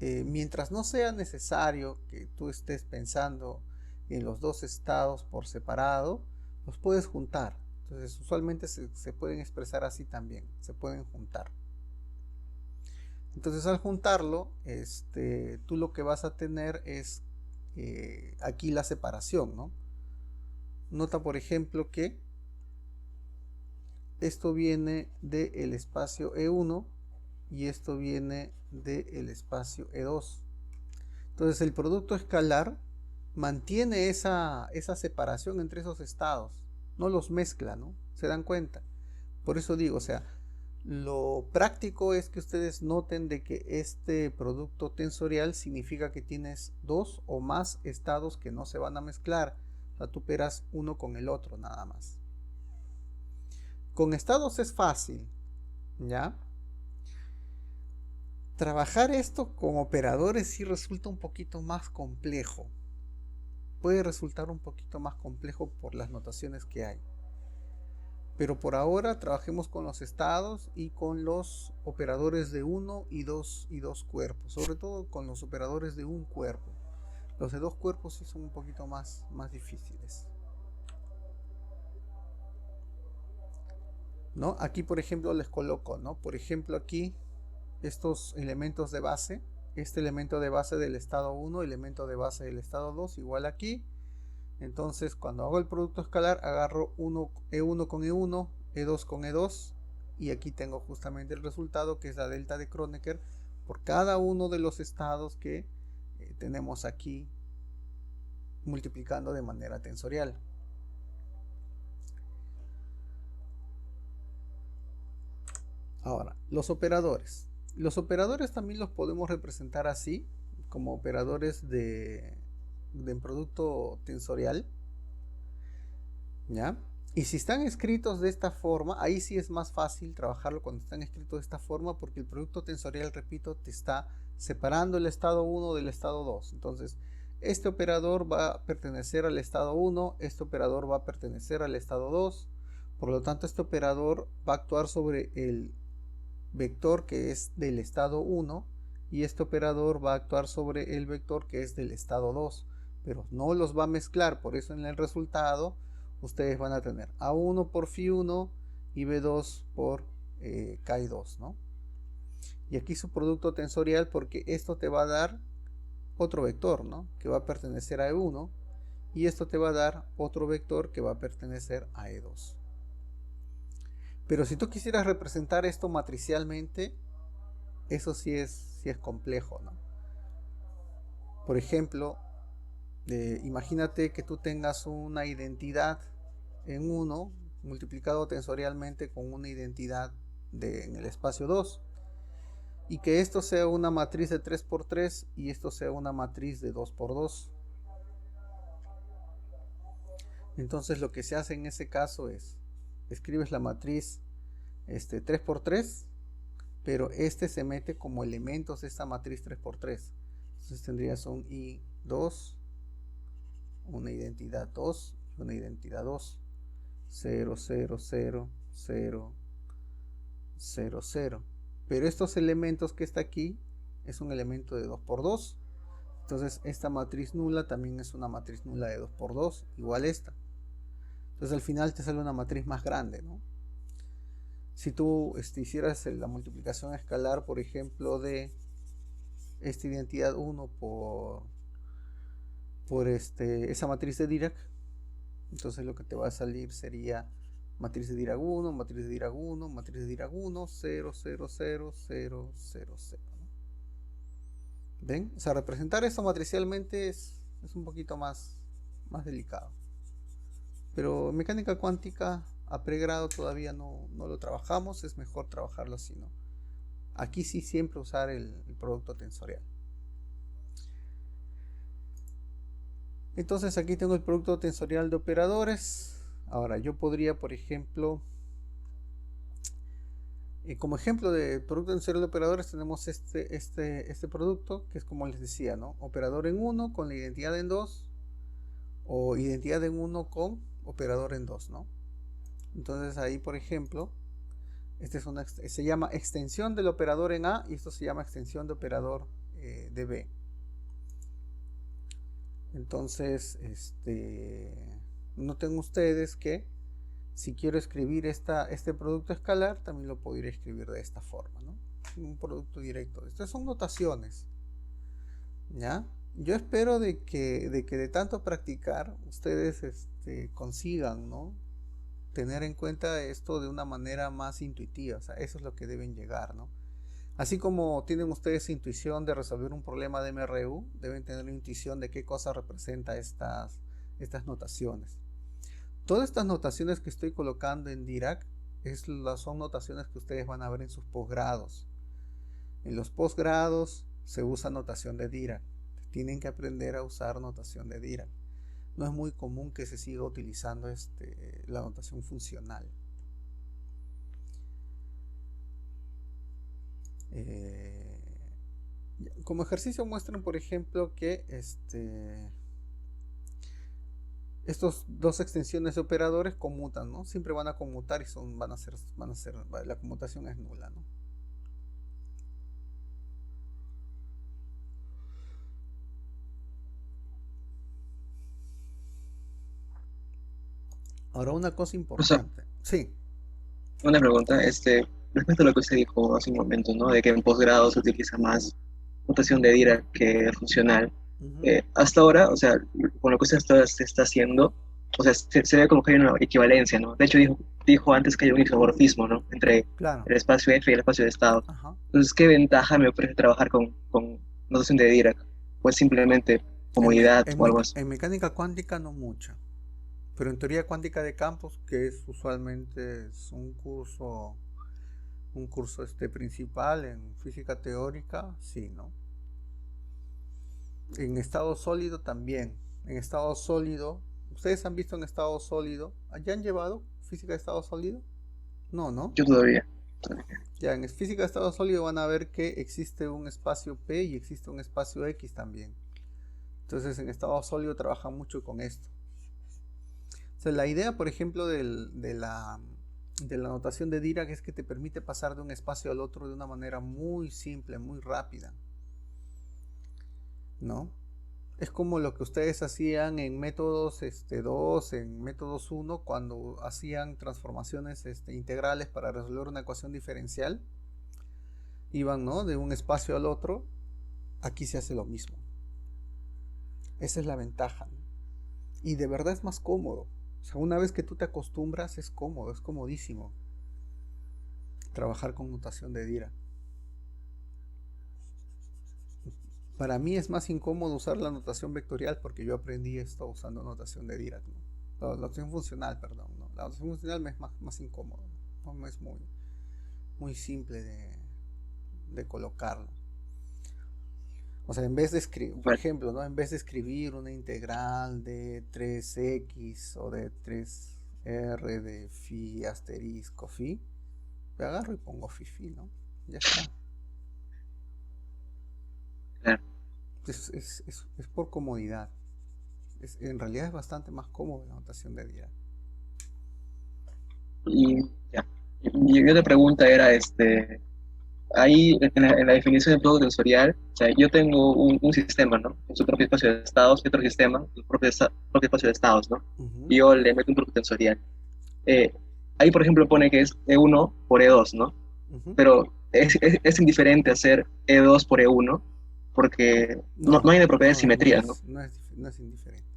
mientras no sea necesario que tú estés pensando en los dos estados por separado, los puedes juntar. Entonces usualmente se pueden expresar así también, se pueden juntar. Entonces al juntarlo, tú lo que vas a tener es aquí la separación, ¿no? Nota por ejemplo que esto viene del espacio E1 y esto viene del espacio E2. Entonces el producto escalar mantiene esa separación entre esos estados. No los mezcla, ¿no? ¿Se dan cuenta? Por eso digo, o sea, lo práctico es que ustedes noten de que este producto tensorial significa que tienes dos o más estados que no se van a mezclar. O sea, tú operas uno con el otro nada más. Con estados es fácil, ¿ya? Trabajar esto con operadores sí resulta un poquito más complejo. Puede resultar un poquito más complejo por las notaciones que hay. Pero por ahora trabajemos con los estados y con los operadores de uno y dos cuerpos. Sobre todo con los operadores de un cuerpo. Los de dos cuerpos sí son un poquito más difíciles, ¿no? Aquí por ejemplo les coloco, ¿no? Por ejemplo aquí estos elementos de base. Este elemento de base del estado 1, elemento de base del estado 2, igual aquí. Entonces cuando hago el producto escalar agarro E1 con E1, E2 con E2 y aquí tengo justamente el resultado, que es la delta de Kronecker por cada uno de los estados que tenemos aquí multiplicando de manera tensorial. Ahora, los operadores. Los operadores también los podemos representar así, como operadores de producto tensorial, ¿ya? Y si están escritos de esta forma, ahí sí es más fácil trabajarlo cuando están escritos de esta forma, porque el producto tensorial, repito, te está separando el estado 1 del estado 2. Entonces, este operador va a pertenecer al estado 1, este operador va a pertenecer al estado 2. Por lo tanto, este operador va a actuar sobre el vector que es del estado 1 y este operador va a actuar sobre el vector que es del estado 2, pero no los va a mezclar. Por eso en el resultado ustedes van a tener A1 por Φ1 y B2 por K2, ¿no? Y aquí su producto tensorial, porque esto te va a dar otro vector, ¿no? Que va a pertenecer a E1 y esto te va a dar otro vector que va a pertenecer a E2. Pero si tú quisieras representar esto matricialmente, eso sí es complejo, ¿no? Por ejemplo, imagínate que tú tengas una identidad en 1 multiplicado tensorialmente con una identidad en el espacio 2 y que esto sea una matriz de 3×3 y esto sea una matriz de 2×2. Entonces lo que se hace en ese caso es escribes la matriz 3×3, pero este se mete como elementos de esta matriz 3×3. Entonces tendrías un I2, una identidad 2 y una identidad 2. 0, 0, 0, 0, 0, 0. Pero estos elementos que está aquí es un elemento de 2×2. Entonces esta matriz nula también es una matriz nula de 2×2, igual esta. Entonces al final te sale una matriz más grande, ¿no? Si tú hicieras la multiplicación escalar, por ejemplo, de esta identidad 1 por esa matriz de Dirac, entonces lo que te va a salir sería matriz de Dirac 1, matriz de Dirac 1, matriz de Dirac 1, 0, 0, 0, 0, 0, 0, ¿no? ¿Ven? O sea, representar esto matricialmente es un poquito más delicado. Pero en mecánica cuántica a pregrado todavía no lo trabajamos, es mejor trabajarlo así, ¿no? Aquí sí siempre usar el producto tensorial. Entonces aquí tengo el producto tensorial de operadores. Ahora yo podría, por ejemplo, como ejemplo de producto tensorial de operadores tenemos este producto, que es como les decía, ¿no? Operador en 1 con la identidad en 2 o identidad en 1 con operador en 2, ¿no? Entonces ahí, por ejemplo, se llama extensión del operador en A y esto se llama extensión de operador de B. Entonces, noten ustedes que si quiero escribir este producto escalar, también lo podría escribir de esta forma, ¿no? Un producto directo. Estas son notaciones, ¿ya? Yo espero de que de tanto practicar ustedes consigan, ¿no? Tener en cuenta esto de una manera más intuitiva. O sea, eso es lo que deben llegar, ¿no? Así como tienen ustedes intuición de resolver un problema de MRU, deben tener intuición de qué cosa representa estas notaciones. Todas estas notaciones que estoy colocando en Dirac son notaciones que ustedes van a ver en sus posgrados. En los posgrados se usa notación de Dirac. Tienen que aprender a usar notación de Dirac. No es muy común que se siga utilizando la notación funcional. Como ejercicio muestran, por ejemplo, que estos dos extensiones de operadores conmutan, ¿no? Siempre van a conmutar y la conmutación es nula, ¿no? Ahora una cosa Profesor, importante. Sí. una pregunta, respecto a lo que usted dijo hace un momento, ¿no? De que en posgrado se utiliza más notación de Dirac que funcional. Ujú. Hasta ahora, o sea, con lo que usted se está haciendo, o sea, se ve como que hay una equivalencia, ¿no? De hecho, dijo antes que hay un isomorfismo, ¿no? Entre Claro. el espacio F y el espacio de estado. Ajá. Entonces, ¿qué ventaja me ofrece trabajar con notación de Dirac? Pues simplemente comodidad o algo así. En mecánica cuántica no mucha, pero en teoría cuántica de campos, que es usualmente es un curso principal en física teórica, sí, ¿no? En estado sólido también. En estado sólido, ¿ustedes han visto en estado sólido? ¿Ya han llevado física de estado sólido? No, ¿no? Yo todavía. Ya en física de estado sólido van a ver que existe un espacio P y existe un espacio X también. Entonces en estado sólido trabajan mucho con esto. O sea, la idea, por ejemplo, de la notación de Dirac es que te permite pasar de un espacio al otro de una manera muy simple, muy rápida, ¿no? Es como lo que ustedes hacían en métodos 2, en métodos 1, cuando hacían transformaciones integrales para resolver una ecuación diferencial. Iban, ¿no?, de un espacio al otro. Aquí se hace lo mismo. Esa es la ventaja, ¿no? Y de verdad es más cómodo. O sea, una vez que tú te acostumbras, es cómodo, es comodísimo trabajar con notación de Dirac. Para mí es más incómodo usar la notación vectorial porque yo aprendí esto usando notación de Dirac, ¿no? La notación funcional, perdón, ¿no? La notación funcional me es más incómodo, ¿no? Me es muy simple de colocarlo. O sea, en vez de escribir, por Bueno, ejemplo, ¿no? En vez de escribir una integral de 3x o de 3r de phi asterisco phi, me agarro y pongo phi, ¿no? Ya está. claro. Es por comodidad. En realidad es bastante más cómodo la notación de Dirac. Y ya. Y otra pregunta era, ahí en la definición del producto tensorial, o sea, yo tengo un sistema, ¿no? Con su propio espacio de estados y otro sistema, con su propio espacio de estados, ¿no? Ujú, Y yo le meto un producto tensorial. Eh, Ahí, por ejemplo, pone que es E1 por E2, ¿no? ujú. Pero es indiferente hacer E2 por E1 porque no hay una propiedad de simetría, ¿no? No es indiferente.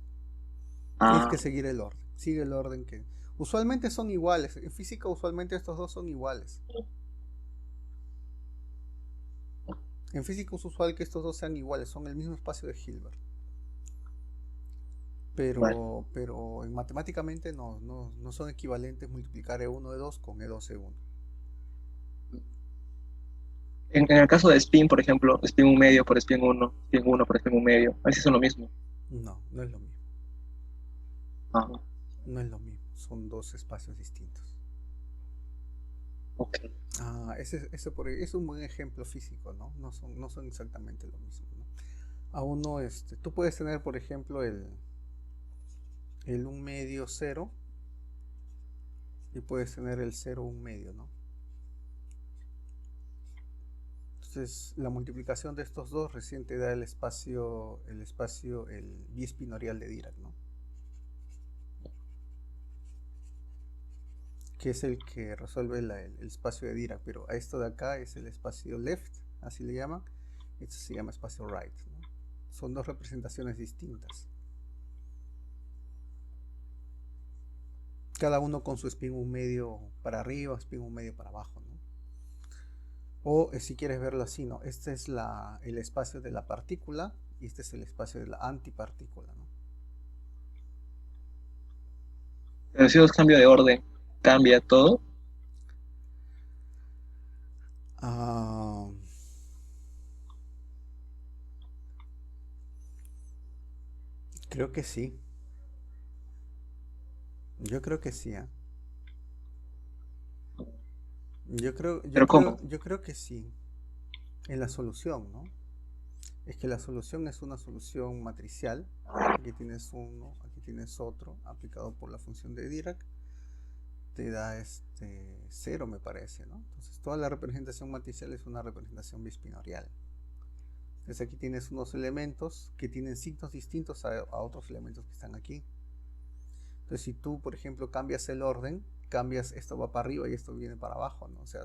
Tienes Ah, que seguir el orden. Sigue el orden que. Usualmente son iguales. En física, usualmente estos dos son iguales. En física es usual que estos dos sean iguales. Son el mismo espacio de Hilbert. vale. Pero en matemáticamente no son equivalentes multiplicar E1, E2 con E2, E1. En el caso de spin, por ejemplo, spin un medio por spin 1 por spin un medio, a veces son lo mismo. No, no es lo mismo. Ah, No es lo mismo. Son dos espacios distintos. ok. Es un buen ejemplo físico, ¿no? No son exactamente lo mismo, ¿no? A uno, tú puedes tener, por ejemplo, el 1 medio 0 y puedes tener el 0 1 medio, ¿no? Entonces, la multiplicación de estos dos recién te da el biespinorial de Dirac, ¿no? Que es el que resuelve el espacio de Dirac, pero a esto de acá es el espacio left, así le llaman. Esto se llama espacio right, ¿no? Son dos representaciones distintas, cada uno con su spin un medio para arriba, spin un medio para abajo, ¿no? O si quieres verlo así, ¿no? Este es el espacio de la partícula y este es el espacio de la antipartícula, ¿no? Pero si los cambio de orden, cambia todo. Ah, creo que sí. Yo creo que sí, ¿eh? Pero ¿cómo? Yo creo que sí. En la solución, ¿no? Es que la solución es una solución matricial. Aquí tienes uno, aquí tienes otro, aplicado por la función de Dirac. Te da 0, me parece, ¿no? Entonces toda la representación matricial es una representación bispinorial. Entonces aquí tienes unos elementos que tienen signos distintos a otros elementos que están aquí. Entonces si tú, por ejemplo, cambias el orden, cambias, esto va para arriba y esto viene para abajo, ¿no? O sea,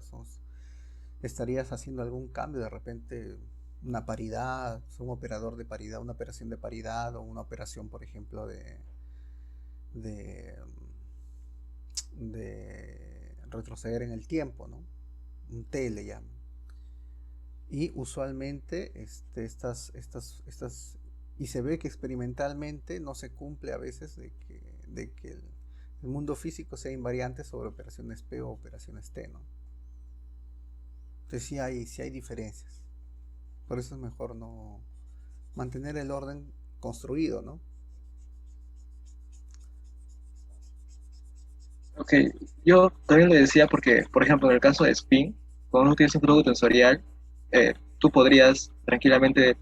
estarías haciendo algún cambio, de repente una paridad, un operador de paridad, una operación de paridad, o una operación, por ejemplo, de retroceder en el tiempo, ¿no? Un T le llaman. Y usualmente y se ve que experimentalmente no se cumple a veces de que el mundo físico sea invariante sobre operaciones P o operaciones T, ¿no? Entonces sí hay diferencias. Por eso es mejor no mantener el orden construido, ¿no? Ok, yo también le decía porque, por ejemplo, en el caso de spin, cuando uno utiliza un producto tensorial, tú podrías tranquilamente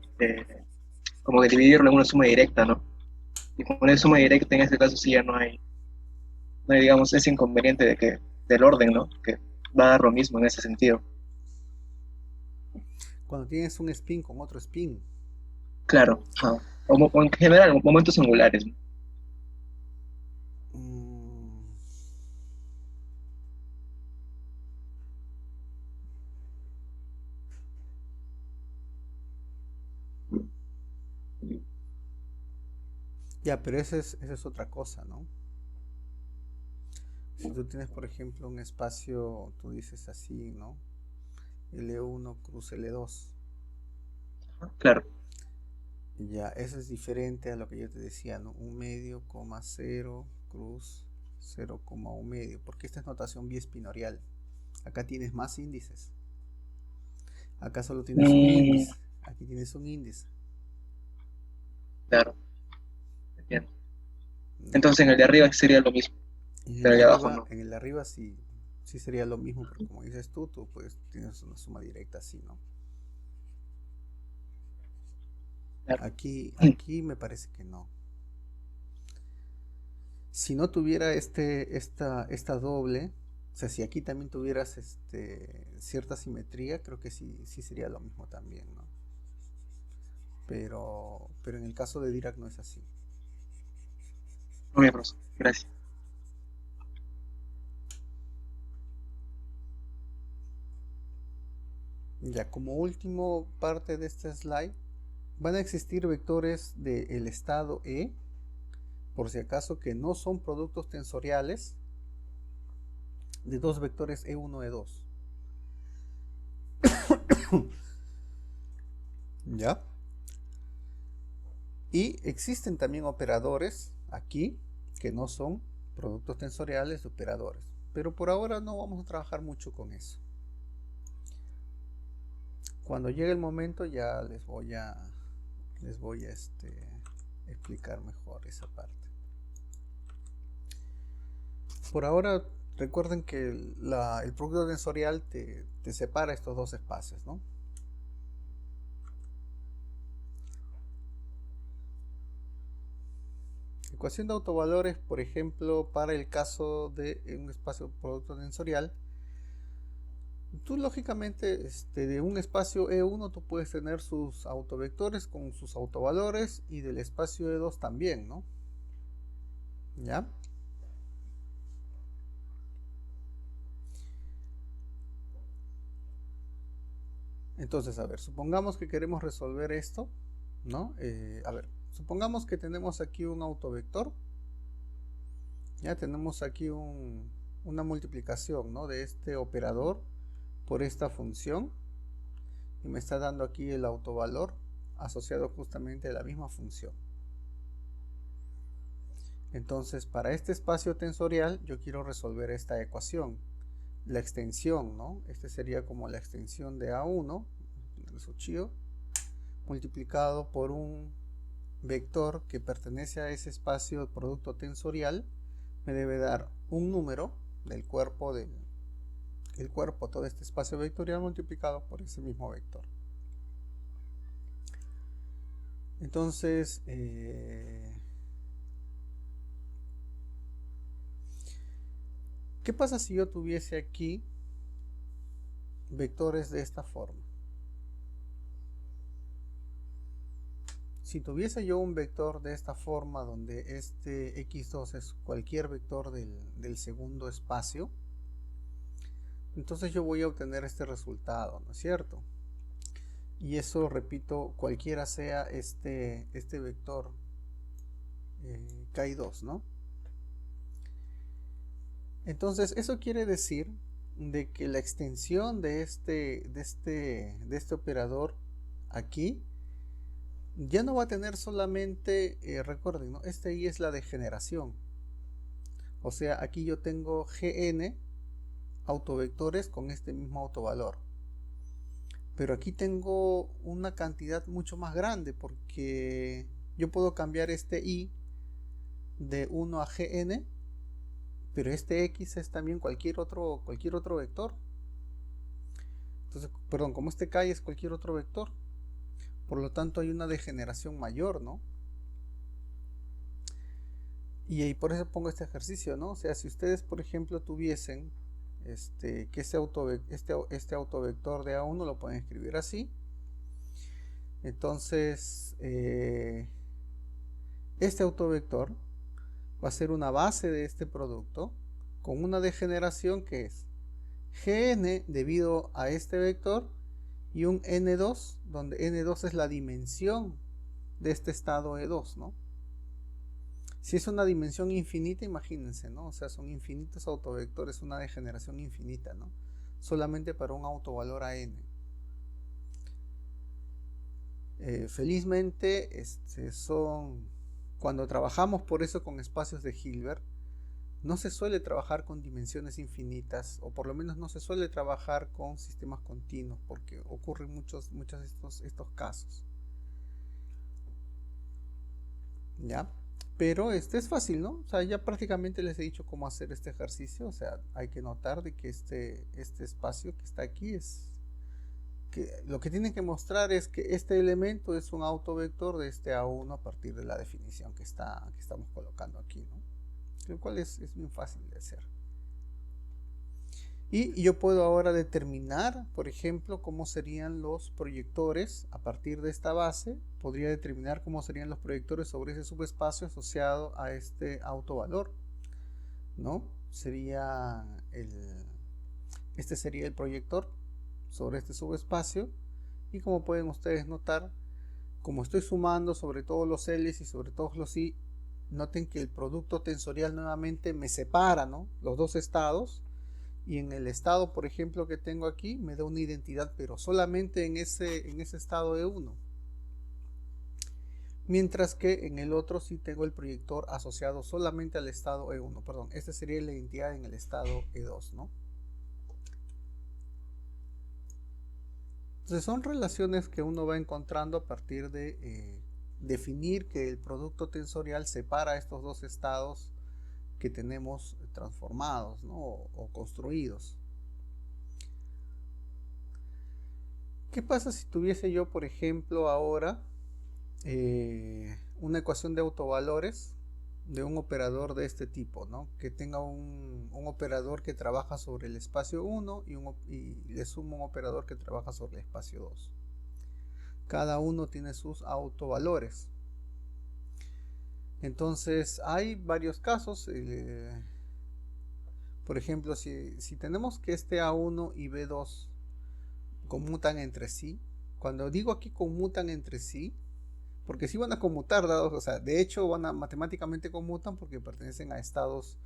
como que dividirlo en una suma directa, ¿no? Y con una suma directa en este caso sí ya no hay, digamos, ese inconveniente del orden, ¿no? Que va a dar lo mismo en ese sentido. Cuando tienes un spin con otro spin. Claro, ajá. O en general, momentos singulares, ¿no? mm, ya, pero esa es otra cosa, ¿no? Si tú tienes, por ejemplo, un espacio, tú dices así, ¿no? L1 cruz L2. Claro. Ya, eso es diferente a lo que yo te decía, ¿no? 1 medio, 0, cruz 0, 1 medio, porque esta es notación biespinorial. Acá tienes más índices. Acá solo tienes un Mm, índice. Aquí tienes un índice. claro, entiendo. ¿No? Entonces en el de arriba sería lo mismo, pero el de abajo no. En el de arriba sí, sí sería lo mismo, pero como dices tú pues tienes una suma directa así, ¿no? Claro. Aquí me parece que no. Si no tuviera esta doble, o sea, si aquí también tuvieras cierta simetría, creo que sí sería lo mismo también, ¿no? Pero en el caso de Dirac no es así. Muy bien, profesor. Gracias. Ya, como último parte de este slide, van a existir vectores del estado E, por si acaso, que no son productos tensoriales de dos vectores E1, E2. ¿Ya? Y existen también operadores aquí que no son productos tensoriales de operadores. Pero por ahora no vamos a trabajar mucho con eso. Cuando llegue el momento ya les voy a explicar mejor esa parte. Por ahora recuerden que el producto tensorial te separa estos dos espacios, ¿no? Ecuación de autovalores, por ejemplo, para el caso de un espacio producto tensorial, tú lógicamente de un espacio E1 tú puedes tener sus autovectores con sus autovalores, y del espacio E2 también, ¿no? ¿Ya? Entonces, a ver, supongamos que queremos resolver esto, ¿no? A ver, supongamos que tenemos aquí un autovector. Ya tenemos aquí una multiplicación, ¿no?, de este operador por esta función, y me está dando aquí el autovalor asociado justamente a la misma función. Entonces, para este espacio tensorial yo quiero resolver esta ecuación, la extensión, ¿no? Este sería como la extensión de A1, el Suchio, multiplicado por un vector que pertenece a ese espacio producto tensorial, me debe dar un número del cuerpo todo este espacio vectorial multiplicado por ese mismo vector. Entonces, ¿qué pasa si yo tuviese aquí vectores de esta forma? Si tuviese yo un vector de esta forma, donde este x2 es cualquier vector del segundo espacio, entonces yo voy a obtener este resultado, ¿no es cierto? Y eso, repito, cualquiera sea este vector K2, ¿no? Entonces eso quiere decir de que la extensión de este operador aquí ya no va a tener solamente, recuerden, ¿no? Este I es la degeneración. O sea, aquí yo tengo Gn autovectores con este mismo autovalor. Pero aquí tengo una cantidad mucho más grande, porque yo puedo cambiar este I de 1 a Gn, pero este X es también cualquier otro vector. Entonces, perdón, como este K es cualquier otro vector, por lo tanto hay una degeneración mayor, ¿no? Y ahí por eso pongo este ejercicio, ¿no? O sea, si ustedes, por ejemplo, tuviesen que este autovector de A1 lo pueden escribir así. Entonces, este autovector va a ser una base de este producto con una degeneración que es Gn debido a este vector y un N2, donde N2 es la dimensión de este estado E2, ¿no? Si es una dimensión infinita, imagínense, ¿no? O sea, son infinitos autovectores, una degeneración infinita, ¿no? Solamente para un autovalor a n. Felizmente, cuando trabajamos por eso con espacios de Hilbert, no se suele trabajar con dimensiones infinitas, o por lo menos no se suele trabajar con sistemas continuos, porque ocurren muchos estos casos. ¿Ya? Pero es fácil, ¿no? O sea, ya prácticamente les he dicho cómo hacer este ejercicio. O sea, hay que notar de que este espacio que está aquí lo que tienen que mostrar es que este elemento es un autovector de este A1 a partir de la definición que estamos colocando aquí, ¿no? Lo cual es bien fácil de hacer. Y yo puedo ahora determinar, por ejemplo, cómo serían los proyectores a partir de esta base. Podría determinar cómo serían los proyectores sobre ese subespacio asociado a este autovalor, ¿no? Este sería el proyector sobre este subespacio. Y como pueden ustedes notar, como estoy sumando sobre todos los L's y sobre todos los I, noten que el producto tensorial nuevamente me separa, ¿no? Los dos estados. Y en el estado, por ejemplo, que tengo aquí, me da una identidad, pero solamente en ese estado E1. Mientras que en el otro sí tengo el proyector asociado solamente al estado E1. Perdón, esta sería la identidad en el estado E2, ¿no? Entonces son relaciones que uno va encontrando a partir de definir que el producto tensorial separa estos dos estados que tenemos transformados, ¿no? o construidos. ¿Qué pasa si tuviese yo, por ejemplo, ahora una ecuación de autovalores de un operador de este tipo, ¿no? Que tenga un operador que trabaja sobre el espacio 1 y le sumo un operador que trabaja sobre el espacio 2. Cada uno tiene sus autovalores. Entonces hay varios casos. Por ejemplo, si tenemos que este A1 y B2 conmutan entre sí, cuando digo aquí conmutan entre sí, porque sí van a conmutar dados, o sea, de hecho matemáticamente conmutan porque pertenecen a estados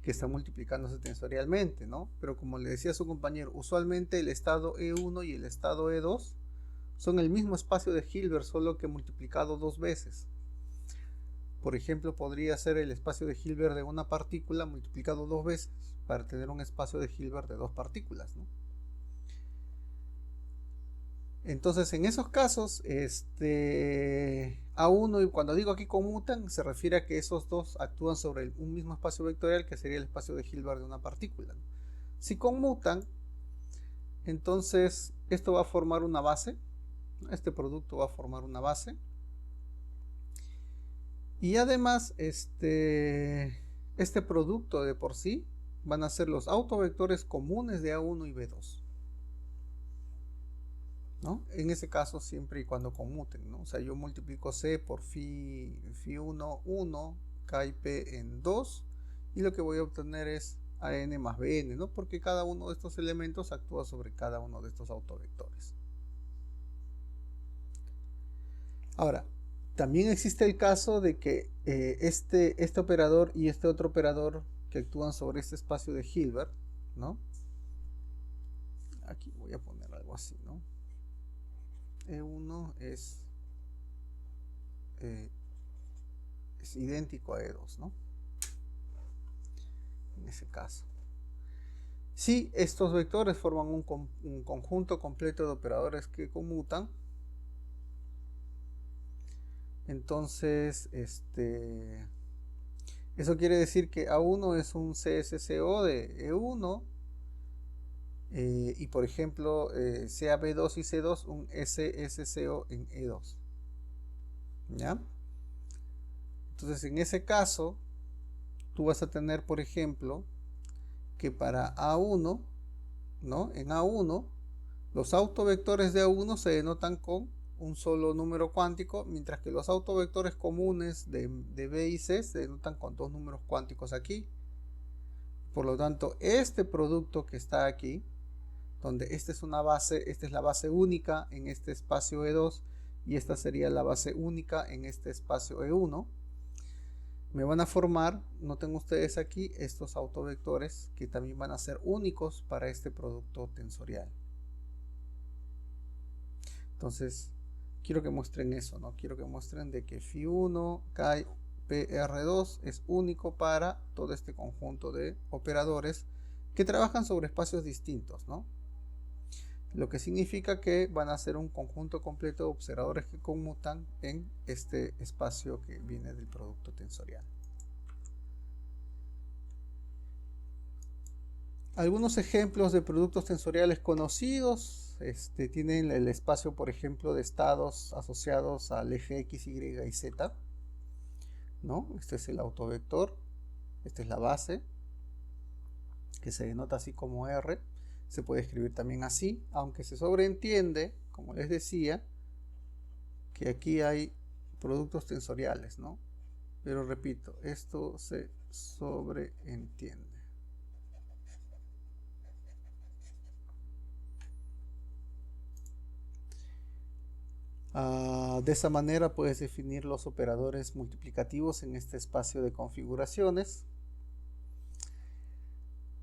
que están multiplicándose tensorialmente, ¿no? Pero como le decía a su compañero, usualmente el estado E1 y el estado E2 son el mismo espacio de Hilbert, solo que multiplicado dos veces. Por ejemplo, podría ser el espacio de Hilbert de una partícula multiplicado dos veces para tener un espacio de Hilbert de dos partículas, ¿no? Entonces, en esos casos, A1, y cuando digo aquí conmutan, se refiere a que esos dos actúan sobre un mismo espacio vectorial que sería el espacio de Hilbert de una partícula, ¿no? Si conmutan, entonces esto va a formar una base, este producto va a formar una base. Y además, este producto de por sí van a ser los autovectores comunes de A1 y B2, ¿no? En ese caso, siempre y cuando conmuten, ¿no? O sea, yo multiplico C por phi1, 1, K y P en 2, y lo que voy a obtener es AN más BN, ¿no? Porque cada uno de estos elementos actúa sobre cada uno de estos autovectores. Ahora, también existe el caso de que este operador y este otro operador que actúan sobre este espacio de Hilbert, ¿no? Aquí voy a poner algo así, ¿no? E1 es idéntico a E2, ¿no? En ese caso. Si estos vectores forman un conjunto completo de operadores que conmutan, entonces eso quiere decir que A1 es un CSCO de E1 y por ejemplo sea B2 y C2 un SSCO en E2. ¿Ya? Entonces en ese caso tú vas a tener por ejemplo que para A1, ¿no? En A1 los autovectores de A1 se denotan con un solo número cuántico, mientras que los autovectores comunes de B y C se denotan con dos números cuánticos aquí. Por lo tanto, este producto que está aquí, donde esta es una base, esta es la base única en este espacio E2 y esta sería la base única en este espacio E1, me van a formar, noten ustedes aquí, estos autovectores que también van a ser únicos para este producto tensorial. Entonces, quiero que muestren eso, ¿no? Quiero que muestren de que phi1, K, PR2 es único para todo este conjunto de operadores que trabajan sobre espacios distintos, ¿no? Lo que significa que van a ser un conjunto completo de observadores que conmutan en este espacio que viene del producto tensorial. Algunos ejemplos de productos tensoriales conocidos tienen el espacio, por ejemplo, de estados asociados al eje X, Y y Z, ¿no? Este es el autovector, esta es la base, que se denota así como R. Se puede escribir también así, aunque se sobreentiende, como les decía, que aquí hay productos tensoriales, ¿no? Pero repito, esto se sobreentiende. De esa manera puedes definir los operadores multiplicativos en este espacio de configuraciones.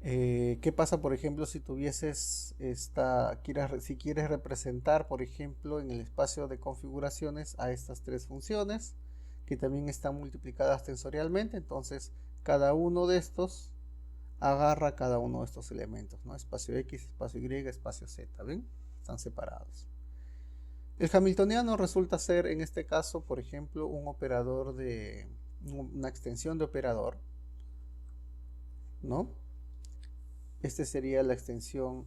¿Qué pasa, por ejemplo, si tuvieses si quieres representar, por ejemplo, en el espacio de configuraciones a estas tres funciones que también están multiplicadas tensorialmente? Entonces, cada uno de estos agarra cada uno de estos elementos, ¿no? Espacio X, espacio Y, espacio Z, ¿ven? Están separados. El hamiltoniano resulta ser, en este caso, por ejemplo, un operador de una extensión de operador, ¿no? Este sería la extensión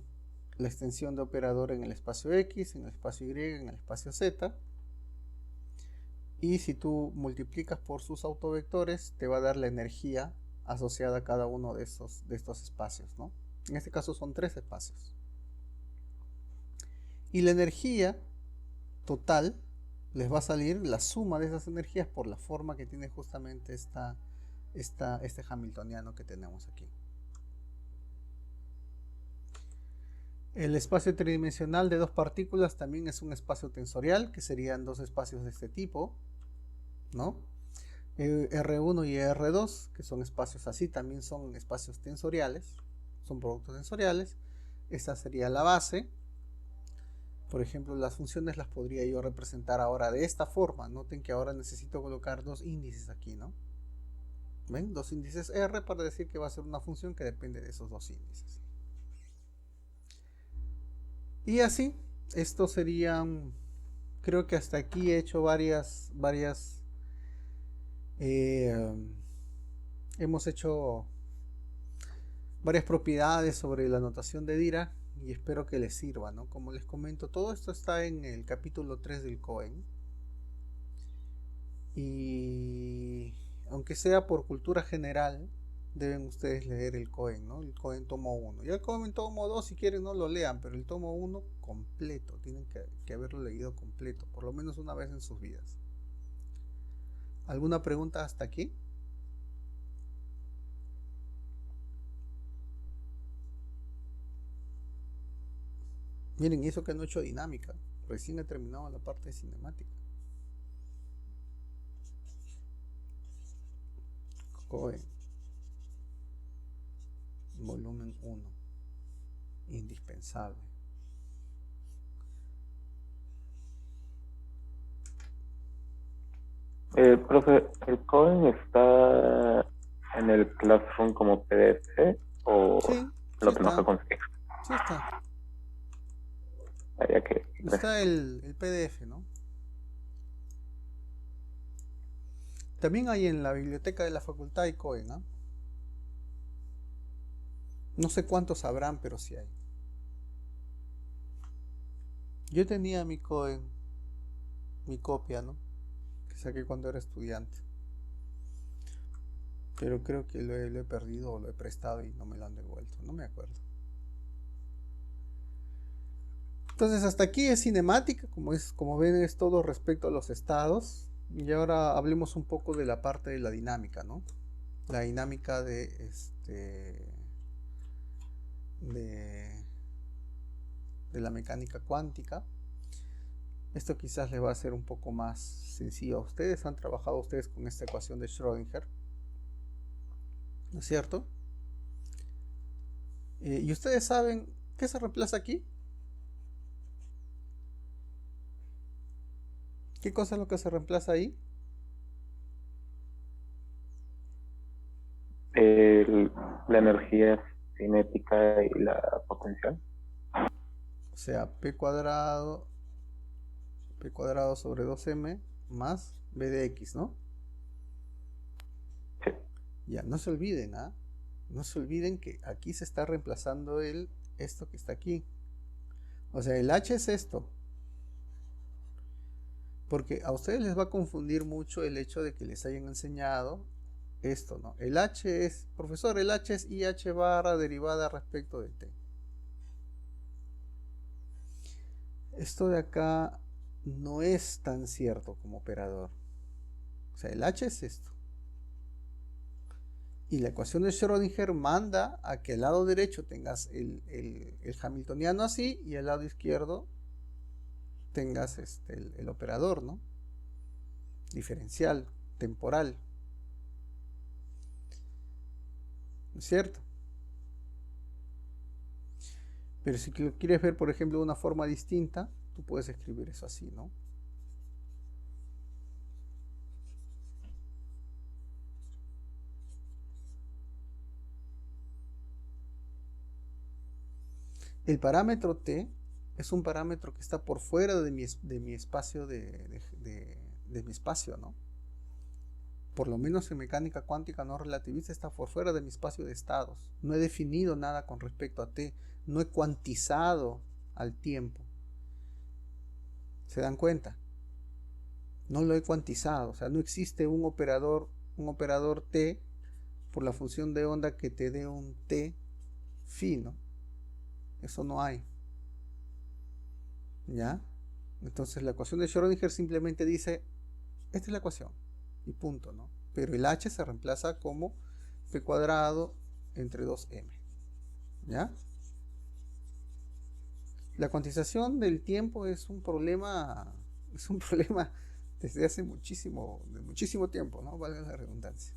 de operador en el espacio X, en el espacio Y, en el espacio Z. Y si tú multiplicas por sus autovectores, te va a dar la energía asociada a cada uno de estos espacios, ¿no? En este caso son tres espacios. Y la energía total les va a salir la suma de esas energías por la forma que tiene justamente este hamiltoniano que tenemos aquí. El espacio tridimensional de dos partículas también es un espacio tensorial, que serían dos espacios de este tipo, ¿no? R1 y R2, que son espacios así, también son espacios tensoriales, son productos tensoriales. Esta sería la base. Por ejemplo, las funciones las podría yo representar ahora de esta forma. Noten que ahora necesito colocar dos índices aquí, ¿no? ¿Ven? Dos índices R para decir que va a ser una función que depende de esos dos índices. Y así, estos serían, creo que hasta aquí he hecho hemos hecho varias propiedades sobre la notación de Dirac y espero que les sirva, ¿no? Como les comento, todo esto está en el capítulo 3 del COEN Y aunque sea por cultura general, deben ustedes leer el Cohen, ¿no? El Cohen tomo 1. Ya el Cohen tomo 2, si quieren, no lo lean, pero el tomo 1 completo. Tienen que haberlo leído completo, por lo menos una vez en sus vidas. ¿Alguna pregunta hasta aquí? Miren, y eso que no he hecho dinámica. Recién he terminado la parte de cinemática. Cohen. Volumen 1. Indispensable. Profe, ¿el Cohen está en el Classroom como PDF o Sí, sí lo tenemos que está. conseguir? Sí está. Ya que, Está el PDF, ¿no? También hay en la biblioteca de la facultad hay Cohen, ¿no? No sé cuántos habrán, pero sí hay. Yo tenía mi Cohen, mi copia, ¿no? Que saqué cuando era estudiante. Pero creo que lo he perdido o lo he prestado y no me lo han devuelto. No me acuerdo. Entonces hasta aquí es cinemática, como ven es todo respecto a los estados. Y ahora hablemos un poco de la parte de la dinámica, ¿no? La dinámica de la mecánica cuántica. Esto quizás le va a ser un poco más sencillo a ustedes. Han trabajado ustedes con esta ecuación de Schrödinger, ¿no es cierto? Y ustedes saben qué se reemplaza aquí. ¿Qué cosa es lo que se reemplaza ahí? la energía cinética y la potencial. O sea, p cuadrado sobre 2m más b de x, ¿no? Sí. Ya, no se olviden, ¿ah? No se olviden que aquí se está reemplazando esto que está aquí. O sea, el h es esto. Porque a ustedes les va a confundir mucho el hecho de que les hayan enseñado esto, ¿no? El h es, profesor, el h es IH barra derivada respecto de t. Esto de acá no es tan cierto como operador. O sea, el h es esto. Y la ecuación de Schrödinger manda a que al lado derecho tengas el hamiltoniano así y al lado izquierdo tengas el operador, ¿no? Diferencial, temporal. ¿No es cierto? Pero si lo quieres ver, por ejemplo, de una forma distinta, tú puedes escribir eso así, ¿no? El parámetro t es un parámetro que está por fuera de mi espacio de mi espacio, ¿no? Por lo menos en mecánica cuántica no relativista está por fuera de mi espacio de estados. No he definido nada con respecto a t, no he cuantizado al tiempo. ¿Se dan cuenta? No lo he cuantizado, o sea, no existe un operador t por la función de onda que te dé un t fino. Eso no hay. ¿Ya? Entonces la ecuación de Schrödinger simplemente dice, esta es la ecuación, y punto, ¿no? Pero el h se reemplaza como p cuadrado entre 2m. ¿Ya? La cuantización del tiempo es un problema desde hace muchísimo tiempo, ¿no? Valga la redundancia.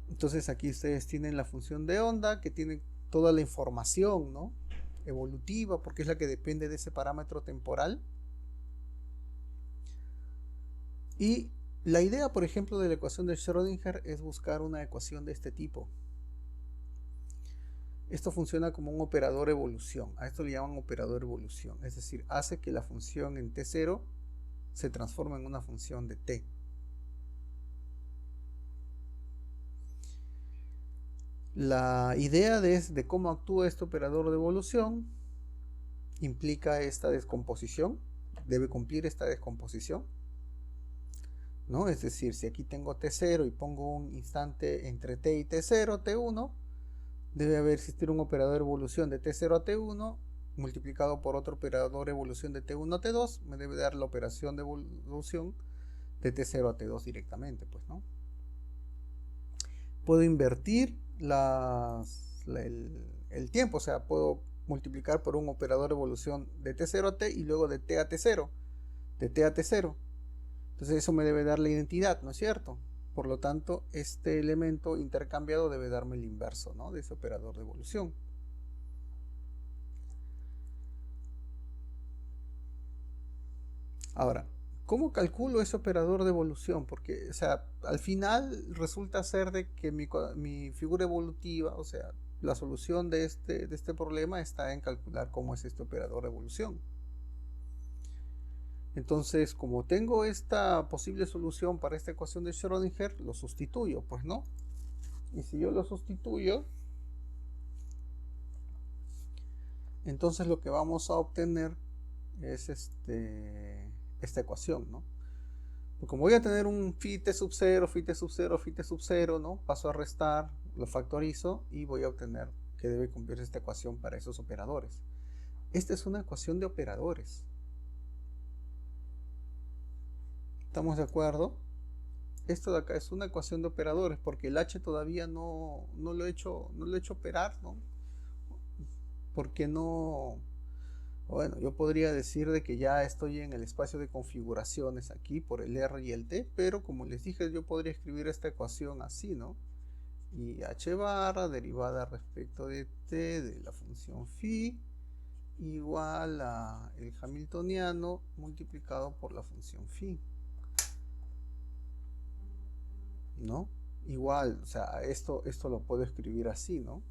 Entonces aquí ustedes tienen la función de onda que tiene toda la información, ¿no? Evolutiva, porque es la que depende de ese parámetro temporal. Y la idea, por ejemplo, de la ecuación de Schrödinger es buscar una ecuación de este tipo. Esto funciona como un operador evolución. A esto le llaman operador evolución. Es decir, hace que la función en t0 se transforme en una función de t. La idea de cómo actúa este operador de evolución implica esta descomposición debe cumplir esta descomposición, ¿no? Es decir, si aquí tengo T0 y pongo un instante entre T y T0, T1, debe haber existir un operador de evolución de T0 a T1 multiplicado por otro operador de evolución de T1 a T2, me debe dar la operación de evolución de T0 a T2 directamente, pues, ¿no? Puedo invertir el tiempo, o sea, puedo multiplicar por un operador de evolución de T0 a T y luego de T a T0, de T a T0. Entonces eso me debe dar la identidad, ¿no es cierto? Por lo tanto, este elemento intercambiado debe darme el inverso, ¿no?, de ese operador de evolución. Ahora, ¿cómo calculo ese operador de evolución? Porque, o sea, al final resulta ser de que mi figura evolutiva, o sea, la solución de este problema está en calcular cómo es este operador de evolución. Entonces, como tengo esta posible solución para esta ecuación de Schrödinger, lo sustituyo, pues, ¿no? Y si yo lo sustituyo, entonces lo que vamos a obtener es esta ecuación, ¿no? Pues como voy a tener un phi t sub 0, phi t sub 0, phi t sub 0, ¿no? Paso a restar, lo factorizo y voy a obtener que debe cumplirse esta ecuación para esos operadores. Esta es una ecuación de operadores. ¿Estamos de acuerdo? Esto de acá es una ecuación de operadores porque el h todavía no lo he hecho operar, ¿no? Porque no... Bueno, yo podría decir de que ya estoy en el espacio de configuraciones aquí por el R y el T, pero como les dije, yo podría escribir esta ecuación así, ¿no? Y h barra derivada respecto de t de la función phi igual a el hamiltoniano multiplicado por la función phi, ¿no? Igual, o sea, esto lo puedo escribir así, ¿no?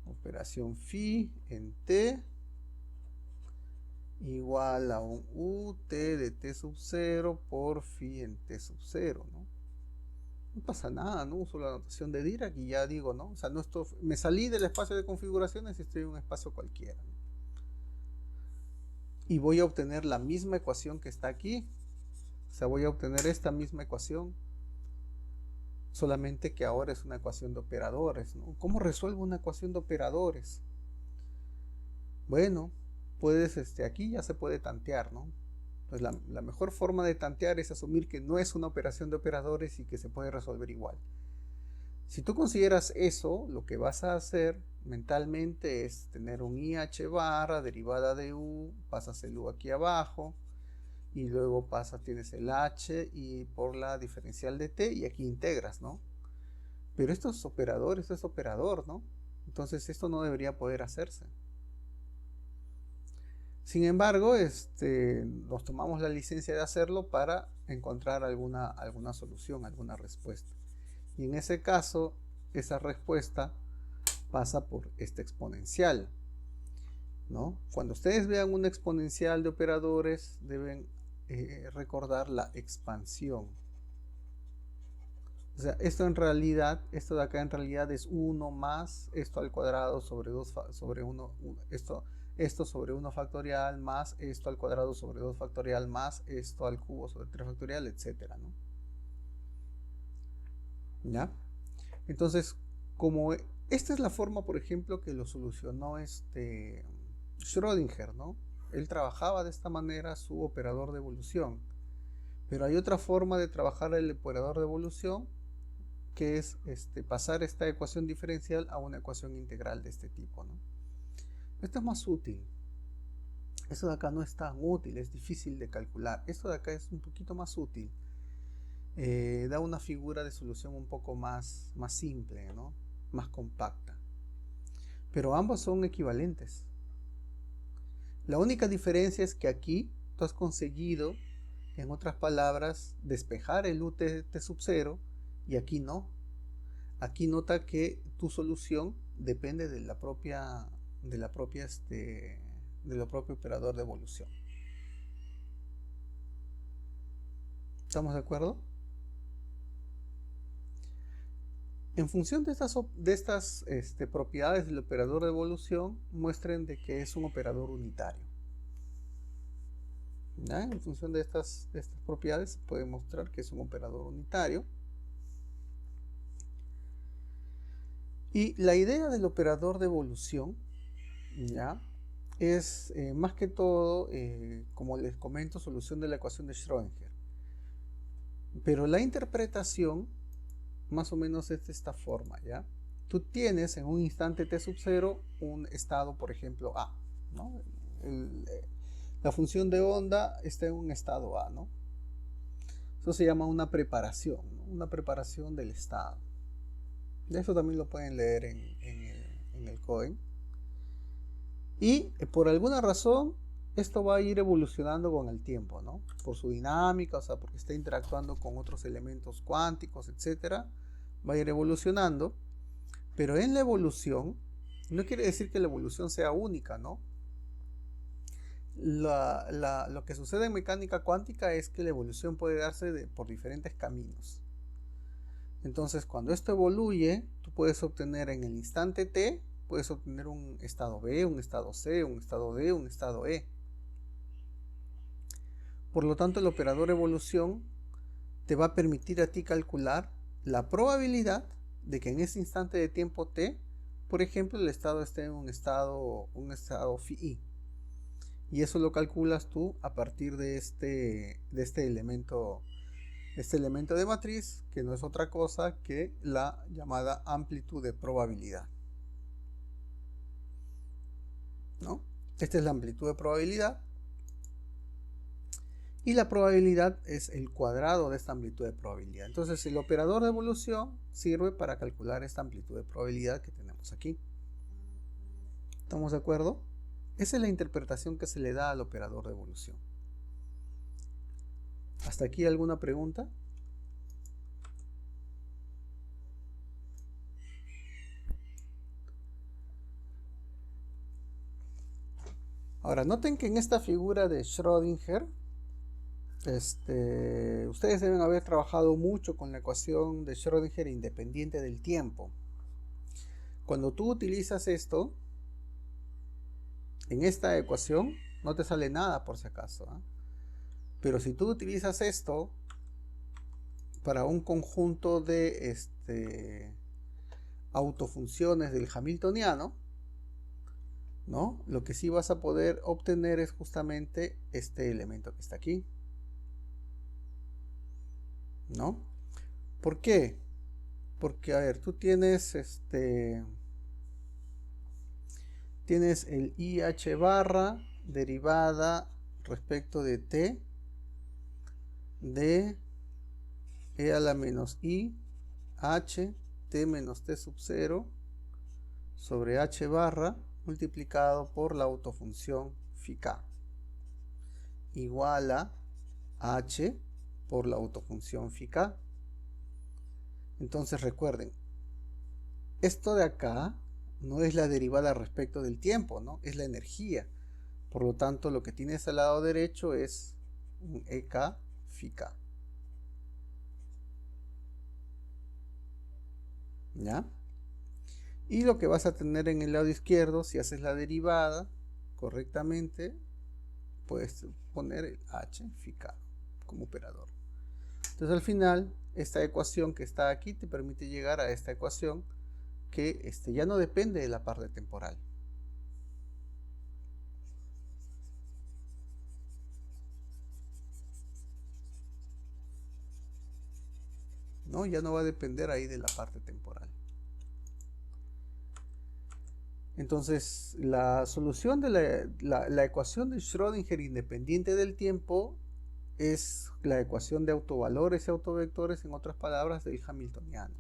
Operación phi en t igual a un ut de t sub 0 por phi en t sub 0, ¿no? No pasa nada, ¿no? Uso la notación de Dirac y ya digo, ¿no? O sea, no estoy, me salí del espacio de configuraciones y estoy en un espacio cualquiera, ¿no? Y voy a obtener la misma ecuación que está aquí. O sea, voy a obtener esta misma ecuación, solamente que ahora es una ecuación de operadores, ¿no? ¿Cómo resuelvo una ecuación de operadores? Bueno, puedes, aquí ya se puede tantear, ¿no? Entonces la mejor forma de tantear es asumir que no es una operación de operadores y que se puede resolver igual. Si tú consideras eso, lo que vas a hacer mentalmente es tener un IH barra derivada de U, pasas el U aquí abajo y luego tienes el H y por la diferencial de T y aquí integras, ¿no? Pero esto es operador, esto es operador, ¿no? Entonces esto no debería poder hacerse. Sin embargo, nos tomamos la licencia de hacerlo para encontrar alguna solución, alguna respuesta. Y en ese caso, esa respuesta pasa por esta exponencial, ¿no? Cuando ustedes vean una exponencial de operadores, deben recordar la expansión. O sea, esto de acá en realidad es 1 más esto al cuadrado sobre 2 sobre 1, esto sobre 1 factorial más esto al cuadrado sobre 2 factorial más esto al cubo sobre 3 factorial, etcétera, ¿no? ¿Ya? Entonces, como esta es la forma, por ejemplo, que lo solucionó Schrödinger, ¿no? Él trabajaba de esta manera su operador de evolución. Pero hay otra forma de trabajar el operador de evolución, que es pasar esta ecuación diferencial a una ecuación integral de este tipo, ¿no? Esto es más útil. Esto de acá no es tan útil, es difícil de calcular. Esto de acá es un poquito más útil. Da una figura de solución un poco más simple, ¿no? Más compacta. Pero ambos son equivalentes. La única diferencia es que aquí tú has conseguido, en otras palabras, despejar el ut t sub 0 y aquí no. Aquí nota que tu solución depende del propio operador de evolución. ¿Estamos de acuerdo? En función de estas propiedades del operador de evolución, muestren de que es un operador unitario. ¿Ya? En función de estas propiedades se puede mostrar que es un operador unitario. Y la idea del operador de evolución, ¿ya? Es más que todo, como les comento, solución de la ecuación de Schrödinger. Pero la interpretación más o menos es de esta forma, ¿ya? Tú tienes en un instante t sub 0 un estado, por ejemplo, A, ¿no? La función de onda está en un estado A, ¿no? Eso se llama una preparación, ¿no? Una preparación del estado. De eso también lo pueden leer en el COEN. Y por alguna razón esto va a ir evolucionando con el tiempo, ¿no? Por su dinámica, o sea, porque está interactuando con otros elementos cuánticos, etc. Va a ir evolucionando. Pero en la evolución, no quiere decir que la evolución sea única, ¿no? Lo que sucede en mecánica cuántica es que la evolución puede darse por diferentes caminos. Entonces, cuando esto evoluye, tú puedes obtener en el instante t, puedes obtener un estado B, un estado C, un estado D, un estado E. Por lo tanto, el operador evolución te va a permitir a ti calcular la probabilidad de que en ese instante de tiempo t, por ejemplo, el estado esté en un estado phi. Y eso lo calculas tú a partir de este elemento de matriz, que no es otra cosa que la llamada amplitud de probabilidad, ¿no? Esta es la amplitud de probabilidad. Y la probabilidad es el cuadrado de esta amplitud de probabilidad. Entonces el operador de evolución sirve para calcular esta amplitud de probabilidad que tenemos aquí. ¿Estamos de acuerdo? Esa es la interpretación que se le da al operador de evolución. ¿Hasta aquí alguna pregunta? Ahora noten que en esta figura de Schrödinger, ustedes deben haber trabajado mucho con la ecuación de Schrödinger independiente del tiempo. Cuando tú utilizas esto, en esta ecuación no te sale nada por si acaso, ¿eh? Pero si tú utilizas esto para un conjunto de autofunciones del Hamiltoniano, ¿no? Lo que sí vas a poder obtener es justamente este elemento que está aquí, ¿no? ¿Por qué? Porque, a ver, tú tienes tienes el IH barra derivada respecto de t de e a la menos i h t menos t sub 0 sobre h barra multiplicado por la autofunción phi k igual a h por la autofunción phi k. Entonces recuerden, esto de acá no es la derivada respecto del tiempo, ¿no? Es la energía. Por lo tanto, lo que tienes al lado derecho es un EK phi k. ¿Ya? Y lo que vas a tener en el lado izquierdo, si haces la derivada correctamente, puedes poner el h phi k como operador. Entonces al final, esta ecuación que está aquí te permite llegar a esta ecuación que ya no depende de la parte temporal. ¿No? Ya no va a depender ahí de la parte temporal. Entonces, la solución de la ecuación de Schrödinger independiente del tiempo es la ecuación de autovalores y autovectores, en otras palabras, del Hamiltoniano.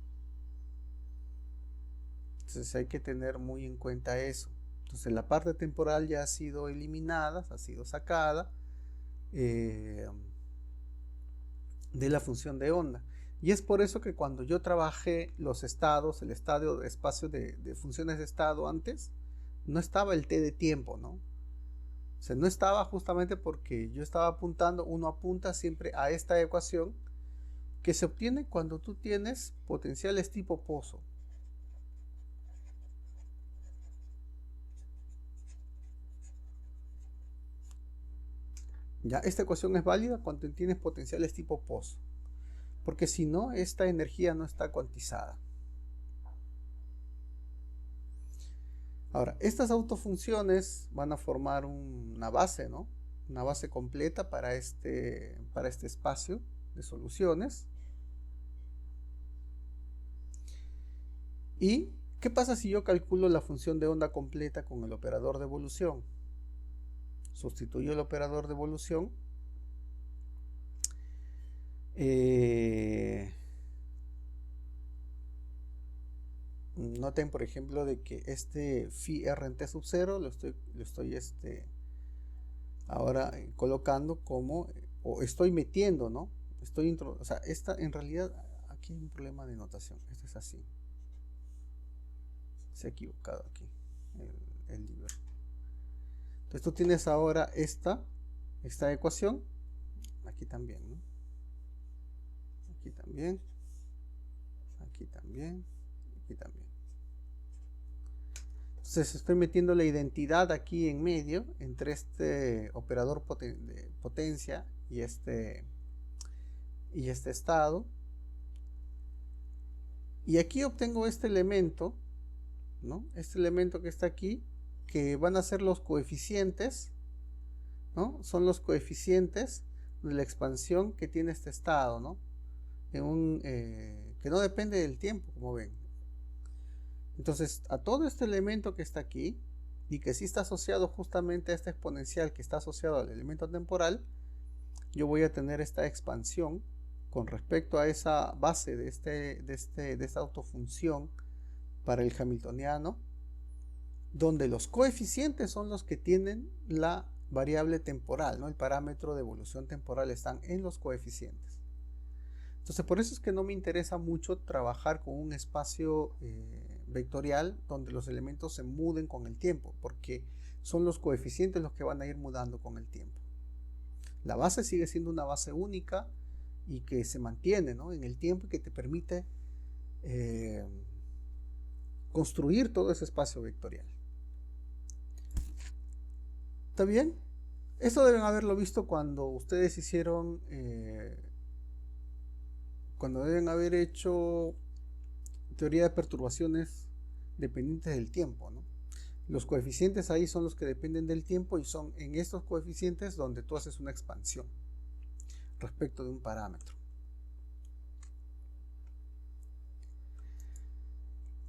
Entonces hay que tener muy en cuenta eso. Entonces la parte temporal ya ha sido eliminada, ha sido sacada de la función de onda. Y es por eso que cuando yo trabajé los estados, el estadio de espacio de funciones de estado antes, no estaba el t de tiempo, ¿no? O sea, no estaba justamente porque yo estaba apuntando, uno apunta siempre a esta ecuación que se obtiene cuando tú tienes potenciales tipo pozo. Ya, esta ecuación es válida cuando tienes potenciales tipo Pozo, porque si no, esta energía no está cuantizada. Ahora, estas autofunciones van a formar una base, ¿no? Una base completa para este espacio de soluciones. ¿Y qué pasa si yo calculo la función de onda completa con el operador de evolución? Sustituyo el operador de evolución. Noten, por ejemplo, de que este phi r en t sub 0 lo estoy ahora colocando como, o estoy metiendo, ¿no? O sea, esta en realidad, aquí hay un problema de notación. Este es así. Se ha equivocado aquí el libro. Entonces tú tienes ahora esta ecuación. Aquí también, ¿no? Aquí también. Aquí también. Aquí también. Entonces estoy metiendo la identidad aquí en medio entre este operador de potencia y este estado. Y aquí obtengo este elemento, ¿no? Este elemento que está aquí, que van a ser los coeficientes, ¿no? Son los coeficientes de la expansión que tiene este estado, ¿no? Que no depende del tiempo, como ven. Entonces, a todo este elemento que está aquí, y que sí está asociado justamente a este exponencial que está asociado al elemento temporal, yo voy a tener esta expansión con respecto a esa base de esta autofunción para el hamiltoniano, donde los coeficientes son los que tienen la variable temporal, ¿no? El parámetro de evolución temporal están en los coeficientes. Entonces, por eso es que no me interesa mucho trabajar con un espacio vectorial donde los elementos se muden con el tiempo, porque son los coeficientes los que van a ir mudando con el tiempo. La base sigue siendo una base única y que se mantiene, ¿no? En el tiempo y que te permite construir todo ese espacio vectorial. ¿Está bien? Esto deben haberlo visto cuando ustedes hicieron, cuando deben haber hecho teoría de perturbaciones dependientes del tiempo, ¿no? Los coeficientes ahí son los que dependen del tiempo y son en estos coeficientes donde tú haces una expansión respecto de un parámetro.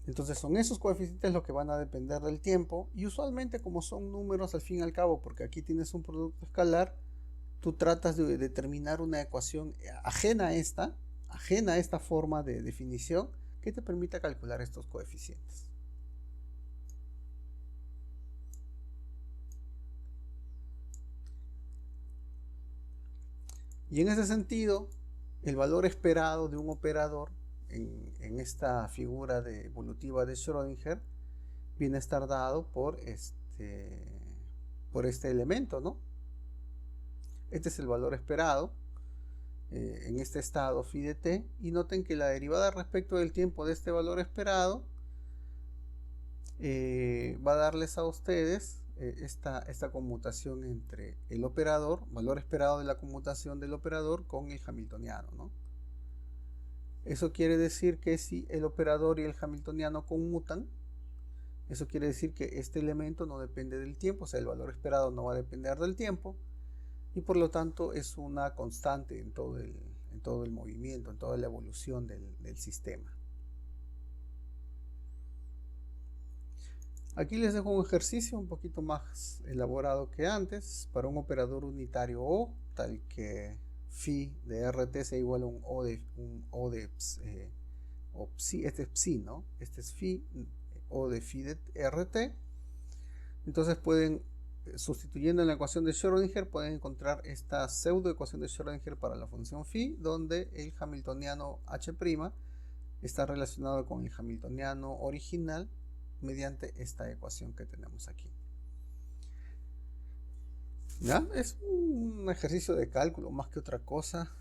Entonces son esos coeficientes los que van a depender del tiempo, y usualmente, como son números al fin y al cabo, porque aquí tienes un producto escalar, tú tratas de determinar una ecuación ajena a esta forma de definición que te permita calcular estos coeficientes. Y en ese sentido, el valor esperado de un operador en esta figura evolutiva de Schrödinger viene a estar dado por este elemento, ¿no? Este es el valor esperado en este estado phi de t, y noten que la derivada respecto del tiempo de este valor esperado va a darles a ustedes esta conmutación entre el operador, valor esperado de la conmutación del operador con el hamiltoniano, ¿no? Eso quiere decir que si el operador y el hamiltoniano conmutan, eso quiere decir que este elemento no depende del tiempo, o sea, el valor esperado no va a depender del tiempo, y por lo tanto es una constante en todo el movimiento, en toda la evolución del sistema. Aquí les dejo un ejercicio un poquito más elaborado que antes para un operador unitario O, tal que phi de RT sea igual a un O de psi, este es psi, ¿no? Este es phi, O de phi de RT. Entonces pueden, sustituyendo en la ecuación de Schrödinger, pueden encontrar esta pseudo ecuación de Schrödinger para la función phi, donde el hamiltoniano H' está relacionado con el hamiltoniano original mediante esta ecuación que tenemos aquí. ¿Ya? Es un ejercicio de cálculo más que otra cosa,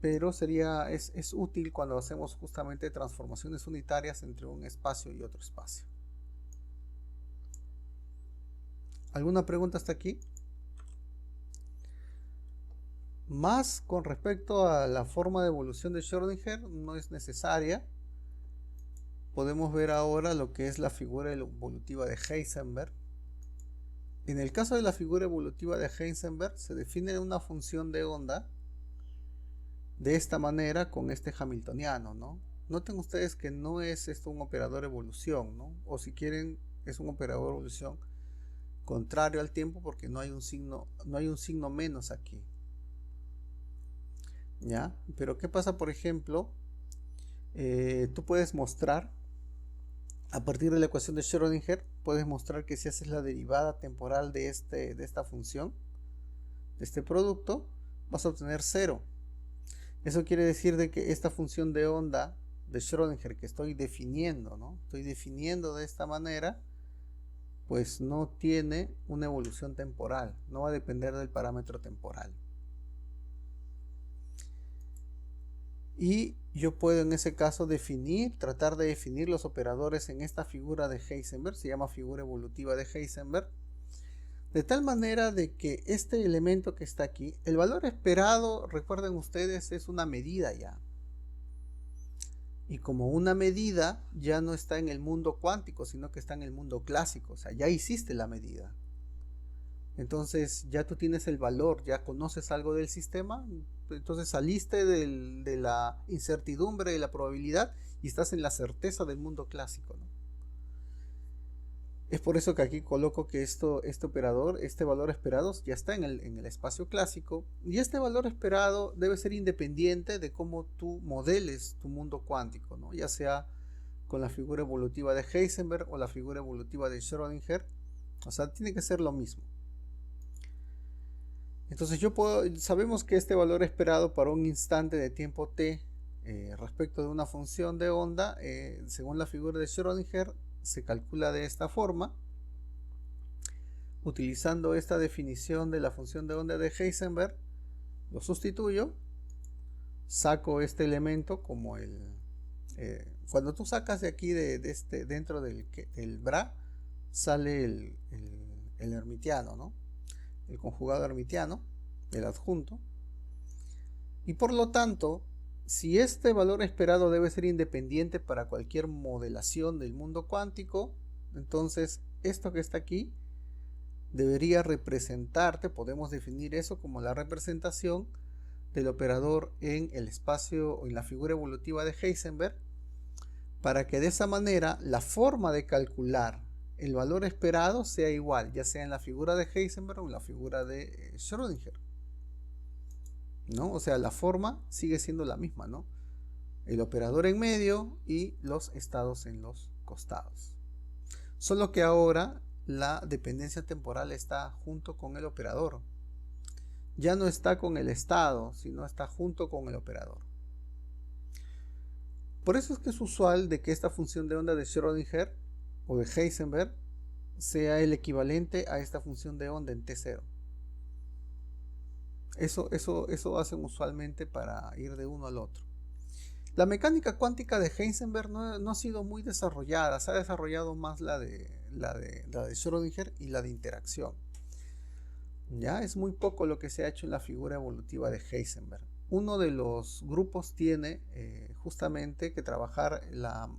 pero es útil cuando hacemos justamente transformaciones unitarias entre un espacio y otro espacio. ¿Alguna pregunta hasta aquí? Más con respecto a la forma de evolución de Schrödinger, no es necesaria. Podemos ver ahora lo que es la figura evolutiva de Heisenberg. En el caso de la figura evolutiva de Heisenberg, se define una función de onda de esta manera con este hamiltoniano, ¿no? Noten ustedes que no es esto un operador evolución, ¿no? O si quieren, es un operador evolución contrario al tiempo porque no hay un signo menos aquí. ¿Ya? Pero ¿qué pasa, por ejemplo? Tú puedes mostrar, a partir de la ecuación de Schrödinger, puedes mostrar que si haces la derivada temporal de esta función, de este producto, vas a obtener 0. Eso quiere decir de que esta función de onda de Schrödinger que estoy definiendo, ¿no? Estoy definiendo de esta manera, pues no tiene una evolución temporal, no va a depender del parámetro temporal. Y yo puedo en ese caso tratar de definir los operadores en esta figura de Heisenberg, se llama figura evolutiva de Heisenberg, de tal manera de que este elemento que está aquí, el valor esperado, recuerden ustedes, es una medida ya. Y como una medida ya no está en el mundo cuántico, sino que está en el mundo clásico, o sea, ya hiciste la medida. Entonces ya tú tienes el valor, ya conoces algo del sistema, entonces saliste de la incertidumbre de la probabilidad y estás en la certeza del mundo clásico, ¿no? Es por eso que aquí coloco que este operador, este valor esperado ya está en el espacio clásico, y este valor esperado debe ser independiente de cómo tú modeles tu mundo cuántico, ¿no? Ya sea con la figura evolutiva de Heisenberg o la figura evolutiva de Schrödinger, o sea, tiene que ser lo mismo. Entonces sabemos que este valor esperado para un instante de tiempo t respecto de una función de onda, según la figura de Schrödinger, se calcula de esta forma, utilizando esta definición de la función de onda de Heisenberg. Lo sustituyo, saco este elemento como cuando tú sacas de aquí dentro del bra, sale el hermitiano, ¿no? El conjugado hermitiano, el adjunto, y por lo tanto, si este valor esperado debe ser independiente para cualquier modelación del mundo cuántico, entonces esto que está aquí debería representarte, podemos definir eso como la representación del operador en el espacio o en la figura evolutiva de Heisenberg, para que de esa manera la forma de calcular el valor esperado sea igual, ya sea en la figura de Heisenberg o en la figura de Schrödinger, ¿no? O sea, la forma sigue siendo la misma, ¿no? El operador en medio y los estados en los costados. Solo que ahora la dependencia temporal está junto con el operador. Ya no está con el estado, sino está junto con el operador. Por eso es que es usual de que esta función de onda de Schrödinger o de Heisenberg sea el equivalente a esta función de onda en T0. Eso hacen usualmente para ir de uno al otro. La mecánica cuántica de Heisenberg no ha sido muy desarrollada, se ha desarrollado más la de Schrödinger y la de interacción. Ya es muy poco lo que se ha hecho en la figura evolutiva de Heisenberg. Uno de los grupos tiene justamente que trabajar la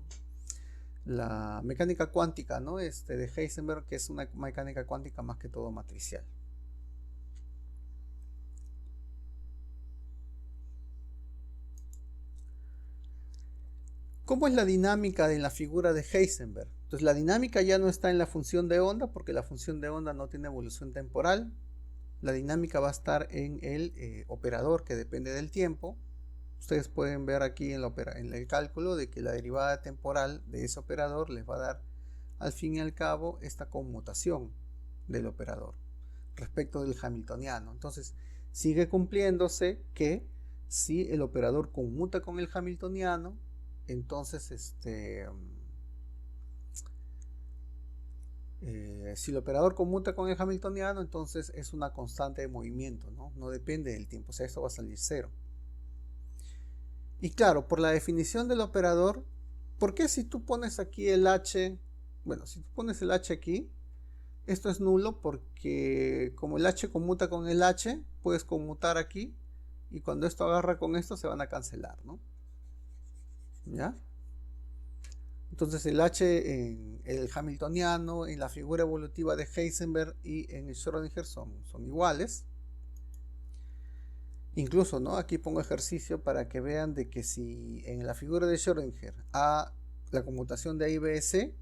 mecánica cuántica, ¿no? De Heisenberg, que es una mecánica cuántica más que todo matricial. ¿Cómo es la dinámica de la figura de Heisenberg? Entonces la dinámica ya no está en la función de onda, porque la función de onda no tiene evolución temporal. La dinámica va a estar en el operador que depende del tiempo. Ustedes pueden ver aquí en el cálculo de que la derivada temporal de ese operador les va a dar al fin y al cabo esta conmutación del operador respecto del hamiltoniano. Entonces sigue cumpliéndose que si el operador conmuta con el hamiltoniano, entonces si el operador conmuta con el hamiltoniano, entonces es una constante de movimiento, no depende del tiempo, o sea, esto va a salir 0. Y claro, por la definición del operador, ¿por qué si tú pones aquí el h? Bueno, si tú pones el h aquí, esto es nulo porque como el h conmuta con el h, puedes conmutar aquí y cuando esto agarra con esto se van a cancelar, ¿no? ¿Ya? Entonces el H en el hamiltoniano, en la figura evolutiva de Heisenberg y en el Schrödinger son iguales. Incluso, ¿no? Aquí pongo ejercicio para que vean de que si en la figura de Schrödinger A, la conmutación de A y B es C,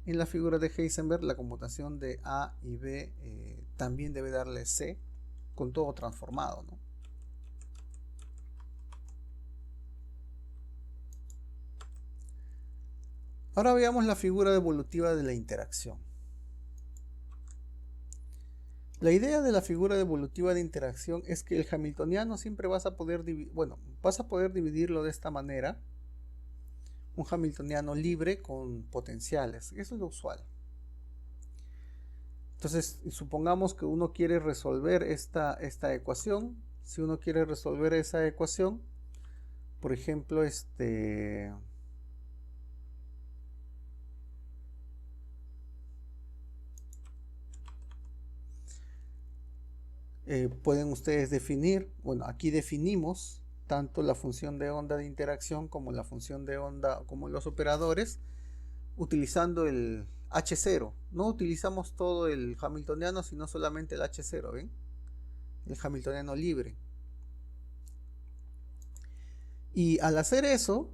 en la figura de Heisenberg la conmutación de A y B también debe darle C, con todo transformado, ¿no? Ahora veamos la figura evolutiva de la interacción. La idea de la figura evolutiva de interacción es que el hamiltoniano siempre vas a poder dividirlo de esta manera. Un hamiltoniano libre con potenciales. Eso es lo usual. Entonces, supongamos que uno quiere resolver esta ecuación. Si uno quiere resolver esa ecuación, por ejemplo, pueden ustedes definir, bueno, aquí definimos tanto la función de onda de interacción como la función de onda, como los operadores, utilizando el H0. No utilizamos todo el hamiltoniano, sino solamente el H0, ¿ven? El hamiltoniano libre. Y al hacer eso,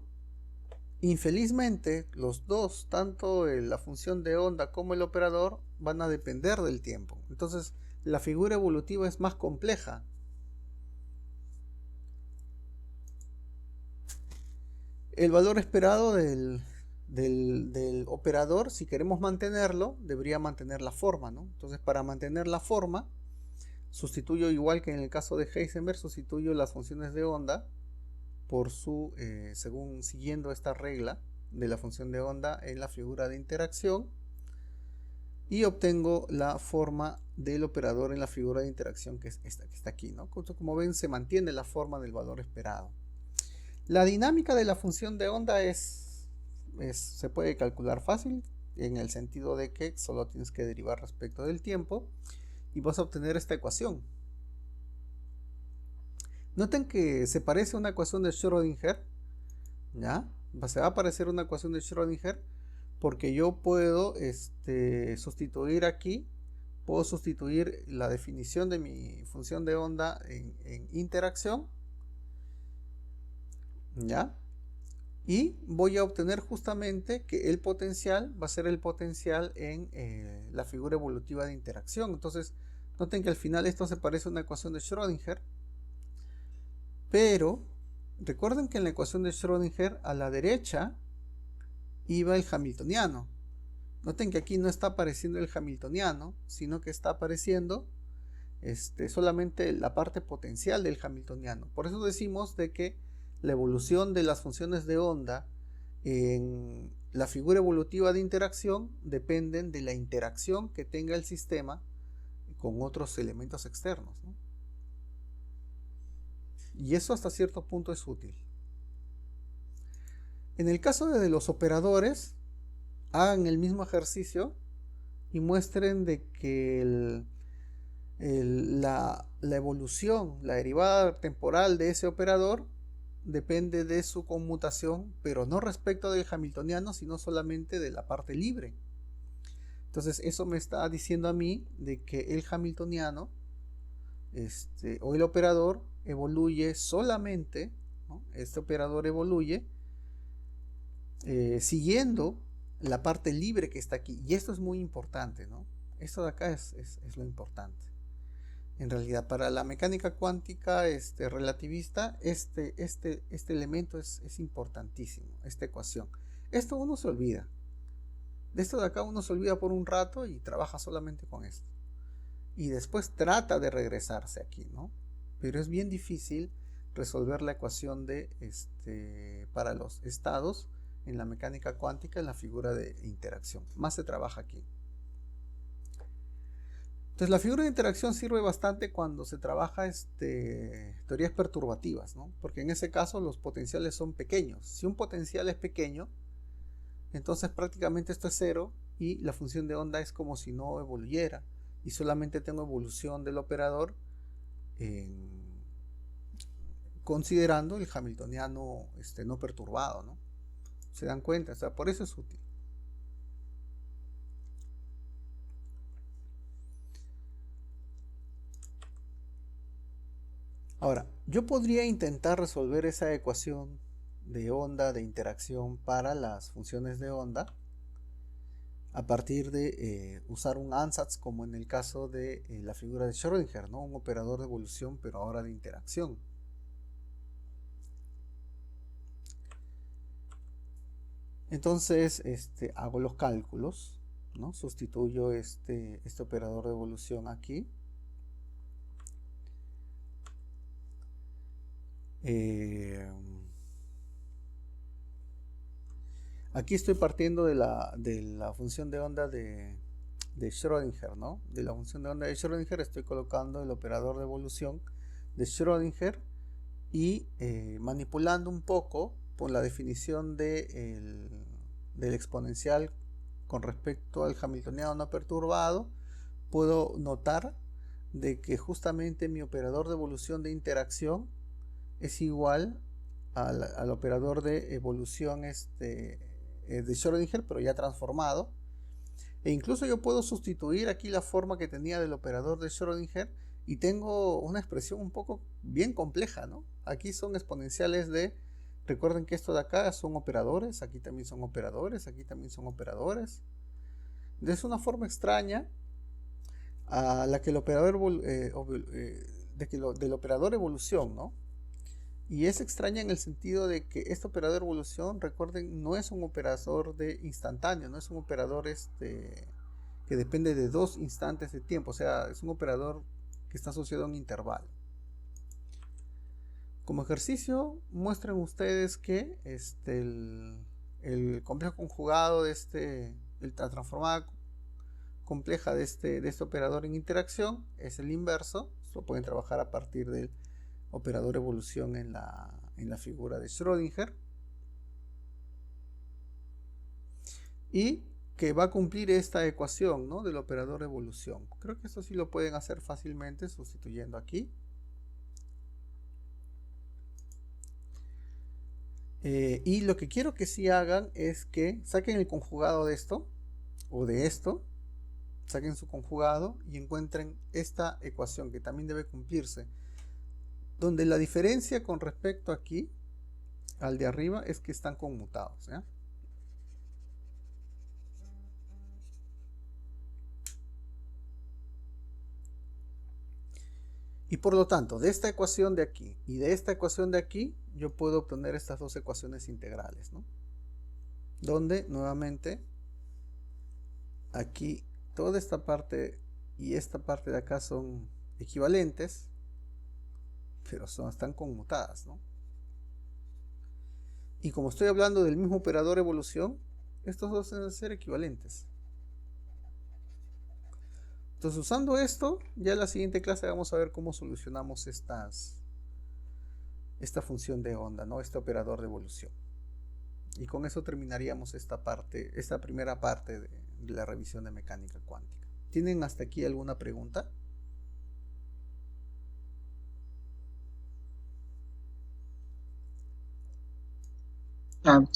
infelizmente, los dos, tanto la función de onda como el operador, van a depender del tiempo. Entonces, la figura evolutiva es más compleja. El valor esperado del operador, si queremos mantenerlo, debería mantener la forma, ¿no? Entonces, para mantener la forma, sustituyo, igual que en el caso de Heisenberg, sustituyo las funciones de onda por siguiendo esta regla de la función de onda en la figura de interacción, y obtengo la forma del operador en la figura de interacción, que es esta que está aquí, ¿no? Como ven, se mantiene la forma del valor esperado. La dinámica de la función de onda se puede calcular fácil, en el sentido de que solo tienes que derivar respecto del tiempo y vas a obtener esta ecuación. Noten que se parece a una ecuación de Schrödinger, ¿ya? Se va a parecer una ecuación de Schrödinger porque yo puedo sustituir aquí, puedo sustituir la definición de mi función de onda en interacción, ¿ya? Y voy a obtener justamente que el potencial va a ser el potencial en la figura evolutiva de interacción. Entonces, noten que al final esto se parece a una ecuación de Schrödinger, pero recuerden que en la ecuación de Schrödinger a la derecha iba el hamiltoniano. Noten que aquí no está apareciendo el hamiltoniano, sino que está apareciendo solamente la parte potencial del hamiltoniano. Por eso decimos de que la evolución de las funciones de onda en la figura evolutiva de interacción dependen de la interacción que tenga el sistema con otros elementos externos, ¿no? Y eso hasta cierto punto es útil. En el caso de los operadores, hagan el mismo ejercicio y muestren de que la evolución, la derivada temporal de ese operador depende de su conmutación, pero no respecto del hamiltoniano, sino solamente de la parte libre. Entonces eso me está diciendo a mí de que el hamiltoniano o el operador evoluye solamente, ¿no? Este operador evoluye siguiendo la parte libre que está aquí, y esto es muy importante, ¿no? Esto de acá es lo importante. En realidad, para la mecánica cuántica relativista, este elemento es importantísimo, esta ecuación. Esto uno se olvida. De esto de acá uno se olvida por un rato y trabaja solamente con esto. Y después trata de regresarse aquí, ¿no? Pero es bien difícil resolver la ecuación para los estados en la mecánica cuántica en la figura de interacción. Más se trabaja aquí. Entonces la figura de interacción sirve bastante cuando se trabaja teorías perturbativas, ¿no? Porque en ese caso los potenciales son pequeños. Si un potencial es pequeño, entonces prácticamente esto es cero y la función de onda es como si no evoluyera, y solamente tengo evolución del operador considerando el hamiltoniano no perturbado, ¿no? ¿Se dan cuenta? O sea, por eso es útil. Ahora, yo podría intentar resolver esa ecuación de onda de interacción para las funciones de onda a partir de usar un ansatz, como en el caso de la figura de Schrödinger, ¿no? Un operador de evolución, pero ahora de interacción. Entonces, hago los cálculos, ¿no? Sustituyo este operador de evolución aquí. Aquí estoy partiendo de la función de onda de Schrödinger, ¿no? De la función de onda de Schrödinger estoy colocando el operador de evolución de Schrödinger y manipulando un poco por la definición del exponencial con respecto al hamiltoniano no perturbado, puedo notar de que justamente mi operador de evolución de interacción es igual al operador de evolución de Schrödinger, pero ya transformado. E incluso yo puedo sustituir aquí la forma que tenía del operador de Schrödinger y tengo una expresión un poco bien compleja, ¿no? Aquí son exponenciales de, recuerden que esto de acá son operadores, aquí también son operadores, aquí también son operadores. Es una forma extraña a la que el operador del operador evolución, ¿no? Y es extraña en el sentido de que este operador de evolución, recuerden, no es un operador de instantáneo, no es un operador que depende de 2 instantes de tiempo, o sea, es un operador que está asociado a un intervalo. Como ejercicio, muestren ustedes que el complejo conjugado de la transformada compleja de este operador en interacción es el inverso. Lo pueden trabajar a partir del operador evolución en la figura de Schrödinger, y que va a cumplir esta ecuación, ¿no? Del operador evolución. Creo que esto sí lo pueden hacer fácilmente sustituyendo aquí. Y lo que quiero que sí hagan es que saquen el conjugado de esto o de esto, saquen su conjugado y encuentren esta ecuación que también debe cumplirse, donde la diferencia con respecto aquí al de arriba es que están conmutados, ¿ya? Y por lo tanto, de esta ecuación de aquí y de esta ecuación de aquí, yo puedo obtener estas dos ecuaciones integrales, ¿no? Donde nuevamente aquí toda esta parte y esta parte de acá son equivalentes, pero están conmutadas, ¿no? Y como estoy hablando del mismo operador evolución, estos dos deben ser equivalentes. Entonces, usando esto, ya en la siguiente clase vamos a ver cómo solucionamos esta función de onda, ¿no? Este operador de evolución. Y con eso terminaríamos esta primera parte de la revisión de mecánica cuántica. ¿Tienen hasta aquí alguna pregunta?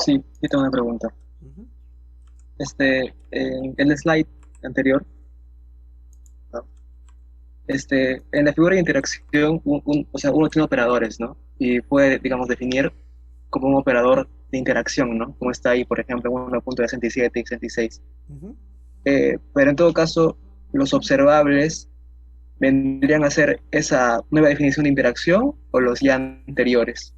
Sí, yo tengo una pregunta. En el slide anterior, ¿no? En la figura de interacción, o sea, uno tiene operadores, ¿no? Y puede, digamos, definir como un operador de interacción, ¿no? Como está ahí, por ejemplo, en 1.67 y 66. Pero en todo caso, los observables vendrían a ser esa nueva definición de interacción o los ya anteriores,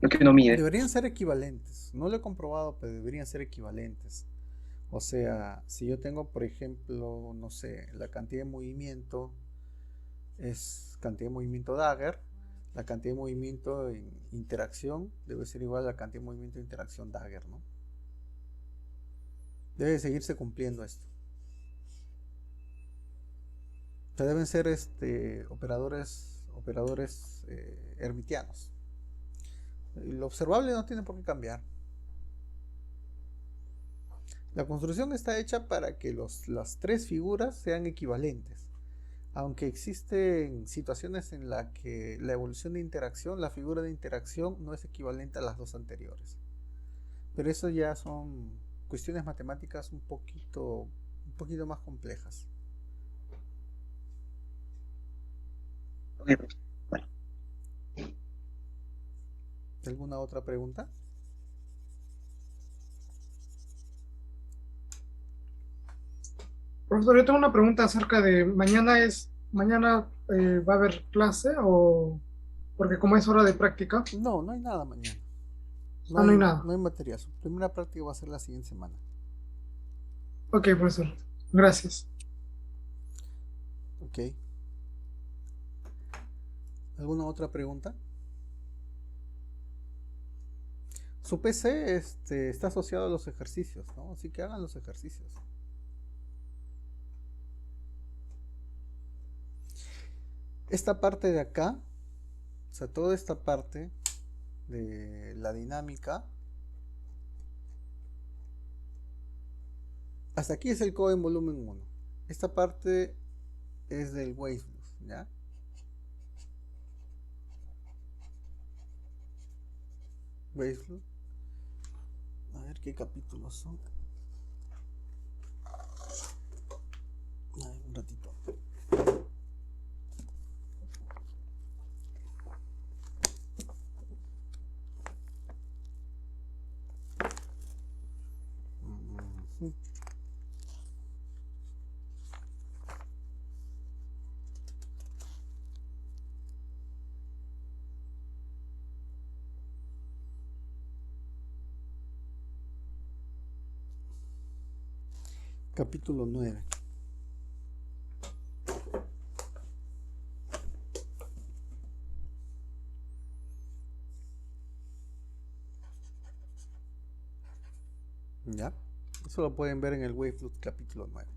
lo que uno mide. Deberían ser equivalentes. No lo he comprobado, pero deberían ser equivalentes. O sea, si yo tengo, por ejemplo, no sé, la cantidad de movimiento es cantidad de movimiento Dagger, la cantidad de movimiento en interacción debe ser igual a la cantidad de movimiento de interacción Dagger, ¿no? Debe seguirse cumpliendo esto. O sea, deben ser operadores hermitianos. Lo observable no tiene por qué cambiar. La construcción está hecha para que las tres figuras sean equivalentes. Aunque existen situaciones en las que la evolución de interacción, la figura de interacción no es equivalente a las dos anteriores. Pero eso ya son cuestiones matemáticas un poquito más complejas. Ok, profesor. Vale. ¿Alguna otra pregunta? Profesor, yo tengo una pregunta acerca de mañana va a haber clase o porque como es hora de práctica, No, no hay nada mañana. no hay nada. No hay material. Su primera práctica va a ser la siguiente semana. Ok, profesor, gracias. Ok. ¿Alguna otra pregunta? Su PC está asociado a los ejercicios, ¿no? Así que hagan los ejercicios. Esta parte de acá, o sea, toda esta parte de la dinámica, hasta aquí es el code en volumen 1. Esta parte es del Waveflow, ¿ya? Waveflow. A ver qué capítulos son. A ver, un ratito. Ujú. Capítulo 9. ¿Ya? Eso lo pueden ver en el Waveflow capítulo 9.